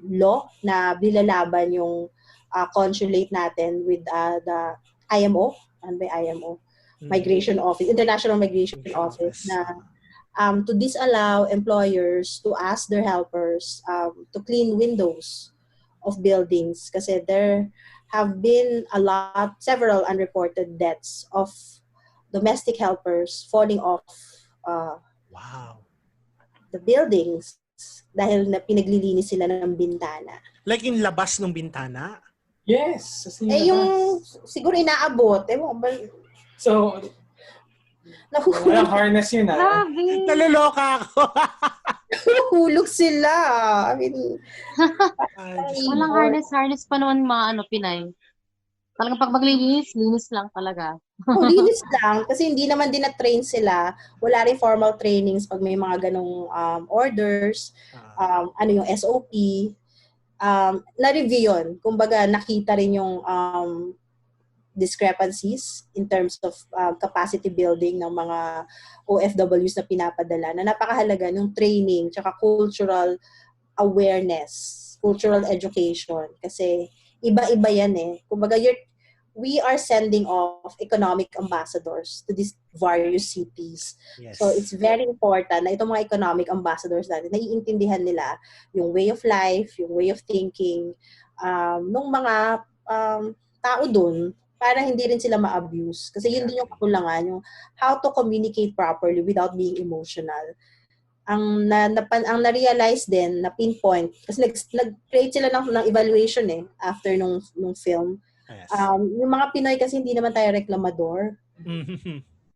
law na bilalaban yung consulate natin with the IMO, ano ba IMO? Migration Office, International Migration Office, na to disallow employers to ask their helpers to clean windows of buildings kasi there have been several unreported deaths of domestic helpers falling off the buildings dahil na pinaglilinis sila ng bintana. Like in labas ng bintana? Yes. Yung siguro inaabot. So, walang harness yun Naloloka ako. Hulog sila. I mean, walang harness pa naman mga Pinay. Talagang pag maglinis, linis lang talaga. Linis lang. Kasi hindi naman din na-train sila. Wala rin formal trainings pag may mga ganong orders. Yung SOP. Na-review yun. Kumbaga, nakita rin yung discrepancies in terms of capacity building ng mga OFWs na pinapadala na napakahalaga ng training tsaka cultural awareness, cultural education kasi iba-iba yan Kumbaga we are sending off economic ambassadors to these various cities. Yes. So it's very important na itong mga economic ambassadors natin, naiintindihan nila yung way of life, yung way of thinking ng mga tao dun para hindi rin sila ma-abuse. Kasi yun din yung kakulangan, yung how to communicate properly without being emotional. Ang na-realize din, na pinpoint, kasi nag-create sila ng evaluation after nung film. Yes. Yung mga Pinoy kasi hindi naman tayo reklamador.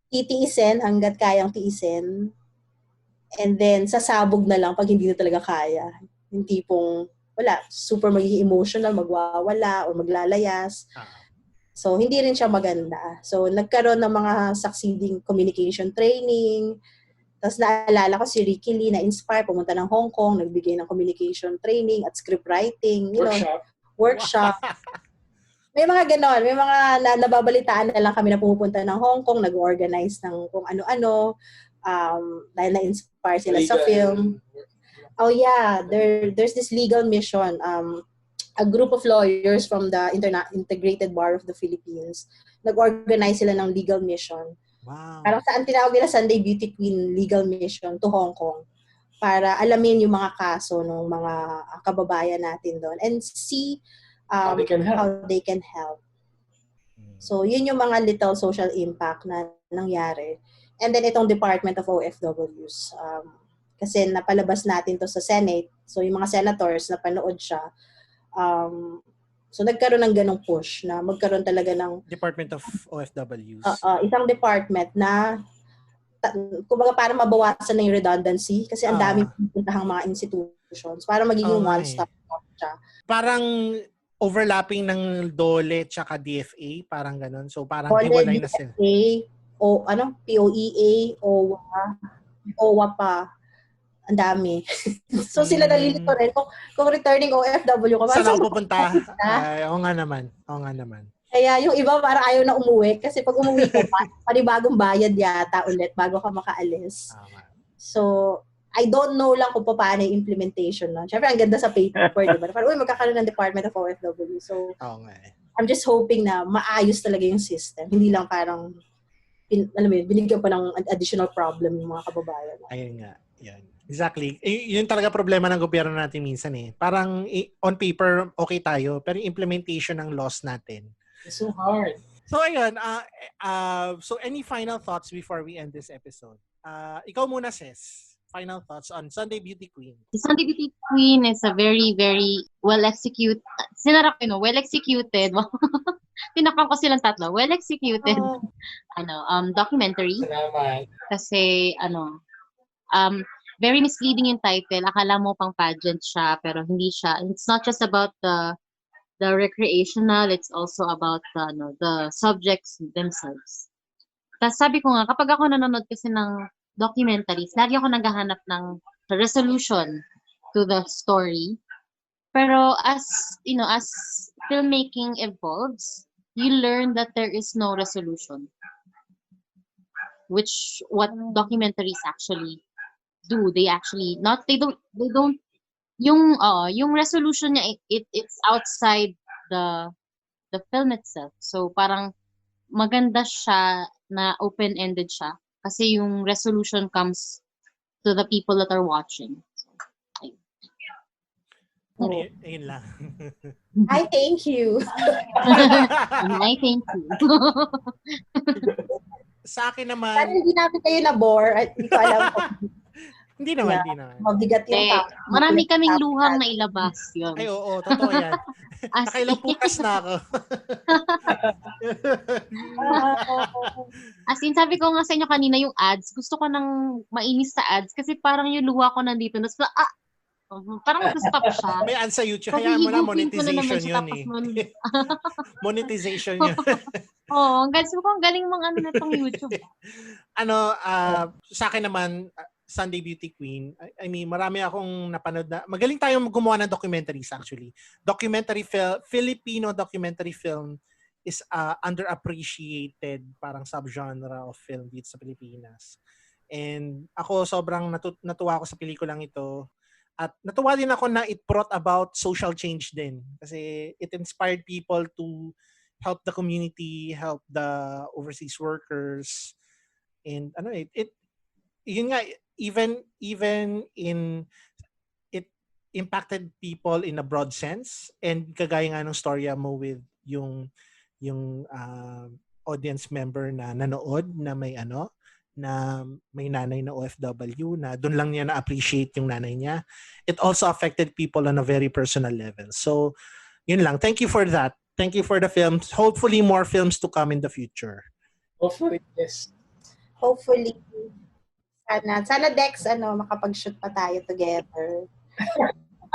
Titiisin hanggat kayang tiisin. And then, sasabog na lang pag hindi na talaga kaya. Yung tipong, super magiging emotional, magwawala, o maglalayas. So, hindi rin siya maganda. So, nagkaroon ng mga succeeding communication training. Tapos naalala ko si Ricky Lee na-inspire, pumunta ng Hong Kong, nagbigay ng communication training at script writing. Workshop. May mga ganon. May mga nababalitaan na lang kami na pumupunta ng Hong Kong, nag-organize ng kung ano-ano. Dahil na-inspire sila sa film. Oh yeah, there's this legal mission. A group of lawyers from the Integrated Bar of the Philippines. Nag-organize sila ng legal mission. Wow. Parang saan tinawag nila Sunday Beauty Queen Legal Mission to Hong Kong para alamin yung mga kaso ng mga kababayan natin doon and see how they can help. So, yun yung mga little social impact na nangyari. And then, itong Department of OFWs. Kasi napalabas natin to sa Senate. So, yung mga senators, napanood siya. So, nagkaroon ng ganong push na magkaroon talaga ng Department of OFWs. Isang department na kumbaga para mabawasan na yung redundancy kasi ang dami pupuntahang mga institutions para magiging one-stop shop siya. Parang overlapping ng DOLE tsaka DFA, parang ganon. So, parang hiwalay na sila. POEA, OWA pa. Ang dami. So, sila nalilito rin. Kung returning OFW ka, saan ako pupunta? Oo nga naman. Kaya yung iba parang ayaw na umuwi kasi pag umuwi ka, panibagong bayad yata ulit bago ka makaalis. So, I don't know lang kung paano yung implementation. No? Siyempre, ang ganda sa paper, diba? Parang, magkakaroon ng Department of OFW. So, I'm just hoping na maayos talaga yung system. Hindi lang parang, binigyan pa ng additional problem yung mga kababayan. Ayun nga. Yan. Exactly. Yun talaga problema ng gobyerno natin minsan Parang on paper, okay tayo. Pero yung implementation ng laws natin. It's so hard. So ayun, so any final thoughts before we end this episode? Ikaw muna, Sis. Final thoughts on Sunday Beauty Queen. The Sunday Beauty Queen is a very, very well-executed, sinarap ko, well-executed, tinakpan ko silang tatlo, well-executed, documentary. Salamat. Kasi, very misleading yung title. Akala mo pang pageant siya, pero hindi siya. It's not just about the recreational, it's also about the subjects themselves. Tapos sabi ko nga, kapag ako nanonood kasi ng documentaries, lagi ako naghahanap ng resolution to the story. Pero as filmmaking evolves, you learn that there is no resolution. Which what documentaries actually do. They don't yung resolution niya it's outside the film itself. So parang maganda siya na open-ended siya kasi yung resolution comes to the people that are watching. So, Ayun lang. I thank you. I thank you. Sa akin Sana naman, hindi namin kayo na-bore at hindi ko alam kung hindi naman. mabigat yung topic. Marami kaming luhang na ilabas yun. Ay, oo, totoo yan. Nakailang bukas na ako. As in, sabi ko nga sa inyo kanina yung ads, gusto ko nang mainis sa ads kasi parang yung luha ko nandito. Parang mag-stop siya. May ad sa YouTube. Kasi Hayaan mo na, higupin ko na naman monetization siya, yun tapos eh. Monetization yun. Oo, ang galing mga na itong YouTube. Sa akin naman, Sunday Beauty Queen, I mean, marami akong napanood na, magaling tayong gumawa ng documentaries actually. Filipino documentary film is underappreciated parang subgenre of film dito sa Pilipinas. And ako sobrang natuwa ako sa pelikulang ito. At natuwa din ako na it brought about social change din. Kasi it inspired people to help the community, help the overseas workers. And yun nga, even in it impacted people in a broad sense. And kagaya nga ng storya mo with yung audience member na nanood na may nanay na OFW na doon lang niya na-appreciate yung nanay niya. It also affected people on a very personal level. So, yun lang. Thank you for that. Thank you for the films. Hopefully, more films to come in the future. Hopefully, yes. Hopefully, sana Dex, makapag-shoot pa tayo together.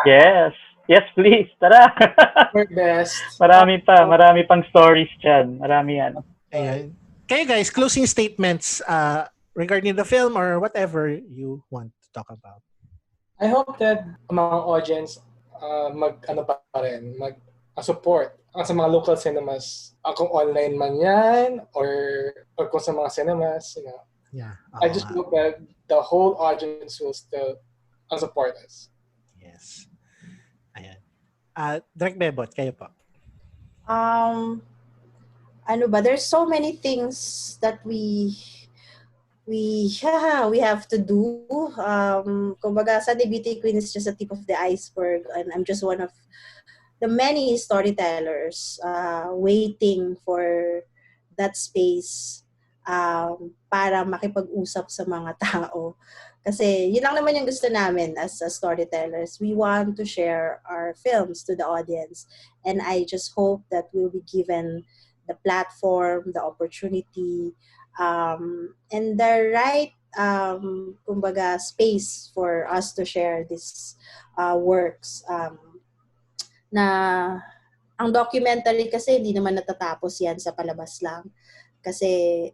Yes. Yes, please. Tara. We're best. Marami pang stories dyan. Marami yan. Ayan. Kayo guys, closing statements regarding the film or whatever you want to talk about. I hope that mga audience support sa mga local cinemas. Kung online man yan or kung sa mga cinemas, Yeah. I just hope that the whole audience will still support us. Yes. Ayan. Direk Bebot, kayo po. There's so many things that we have to do. Kumbaga, Sunday Beauty Queen is just a tip of the iceberg, and I'm just one of the many storytellers waiting for that space para makipag-usap sa mga tao. Kasi yun lang naman yung gusto namin as storytellers. We want to share our films to the audience, and I just hope that we'll be given the platform, the opportunity, and the right space for us to share these works. Na ang documentary kasi hindi naman natatapos yan sa palabas lang. Kasi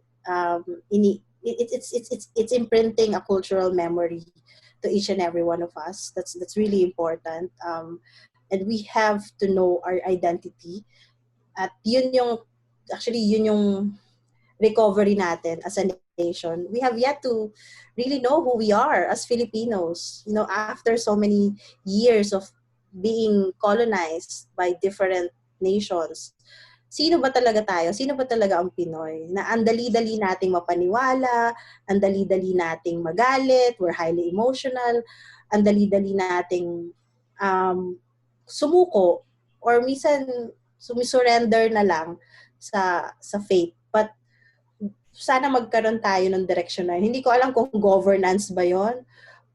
it's imprinting a cultural memory to each and every one of us. That's really important. And we have to know our identity. At yun yung recovery natin as a nation. We have yet to really know who we are as Filipinos. After so many years of being colonized by different nations, sino ba talaga tayo? Sino ba talaga ang Pinoy? Na ang dali-dali nating mapaniwala, ang dali-dali nating magalit, we're highly emotional, ang dali-dali nating sumuko, or minsan sumisurrender na lang sa fate. But sana magkaroon tayo ng direction na yun. Hindi ko alam kung governance ba yon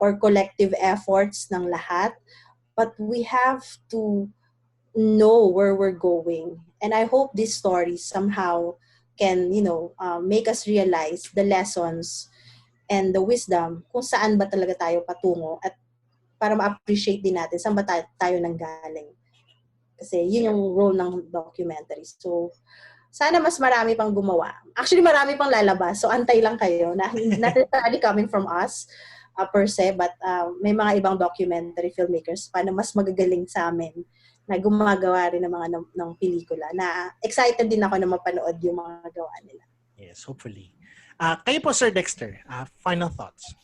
or collective efforts ng lahat. But we have to know where we're going. And I hope these stories somehow can, make us realize the lessons and the wisdom kung saan ba talaga tayo patungo at para ma-appreciate din natin saan ba tayo nanggaling. Kasi yun yung role ng documentary. So, sana mas marami pang gumawa. Actually, marami pang lalabas. So, antay lang kayo. Not necessarily coming from us per se, but may mga ibang documentary filmmakers pa na mas magagaling sa amin na gumagawa rin ng mga ng pelikula. Na excited din ako na mapanood yung mga gawa nila. Yes, hopefully. Kayo po, Sir Dexter, final thoughts.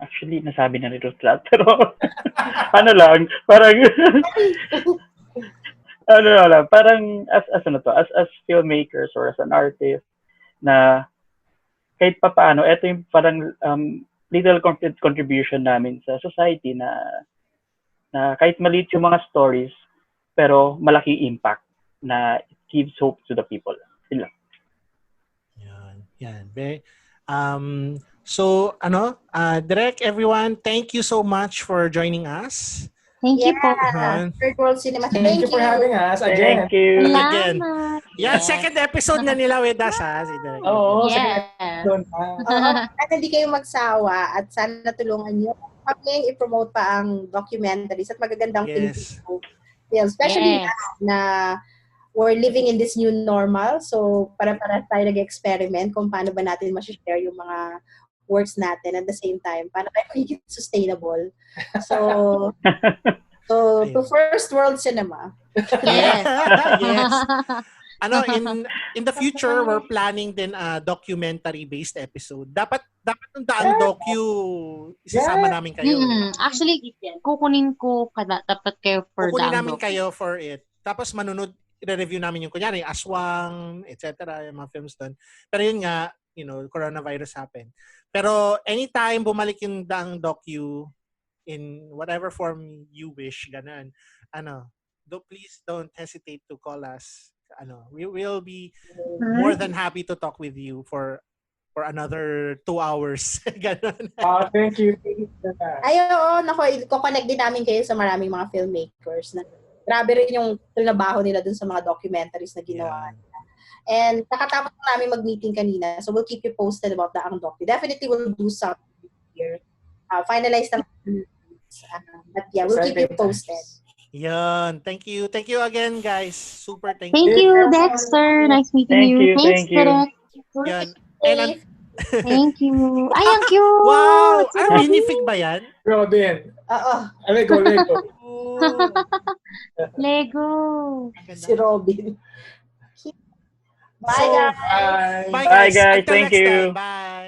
Actually, nasabi na ni Ruth lahat. Pero, parang, parang as filmmakers or as an artist, na kahit pa paano, ito yung parang little contribution namin sa society na kahit maliit yung mga stories, pero malaki impact na it gives hope to the people. Sila. Yan. So, Direk, everyone, thank you so much for joining us. Thank you po. Third World Cinema. Thank you for having us again. Thank you. Again. Salamat. Yan, second episode na nila with us, si Direk. Oo, Yes. At hindi kayo magsawa at sana tulungan nyo kami i-promote pa ang documentaries at magagandang Filipino films. Especially na we're living in this new normal. So, para tayo nag-experiment kung paano ba natin ma-share yung mga works natin at the same time. Paano tayo magiging sustainable. So to First World Cinema. Yes. Yes. In the future, we're planning din a documentary-based episode. Dapat ng Daang Docu, isasama namin kayo. Actually, kukunin ko dapat kayo for Kukunin Daang namin Docu. kayo for it. Tapos i-review namin yung kunyari, Aswang, etc. yung mga films doon. Pero yun nga, coronavirus happened. Pero anytime bumalik yung Daang Docu in whatever form you wish, ganun. Please don't hesitate to call us. We will be more than happy to talk with you for another 2 hours. Ganun. Thank you. Ko-connect din namin kayo sa maraming mga filmmakers na grabe rin yung trabaho nila dun sa mga documentaries na ginawa nila. And nakatapos namin mag-meeting kanina. So we'll keep you posted about the Daang Docu. Definitely we'll do something here. Finalize ng but yeah, we'll keep you posted. Yan. Thank you. Thank you again, guys. Super thank Thank you, Dexter. Nice meeting you. Thanks, Thank you. Direk. Yan. And Thank you. Ay, ang cute! wow! Minifig ba yan? Robin. Oo. Lego. Lego. Si Robin. Bye, guys. Bye. Bye, Bye, guys. guys. Until Thank next you. time. Bye.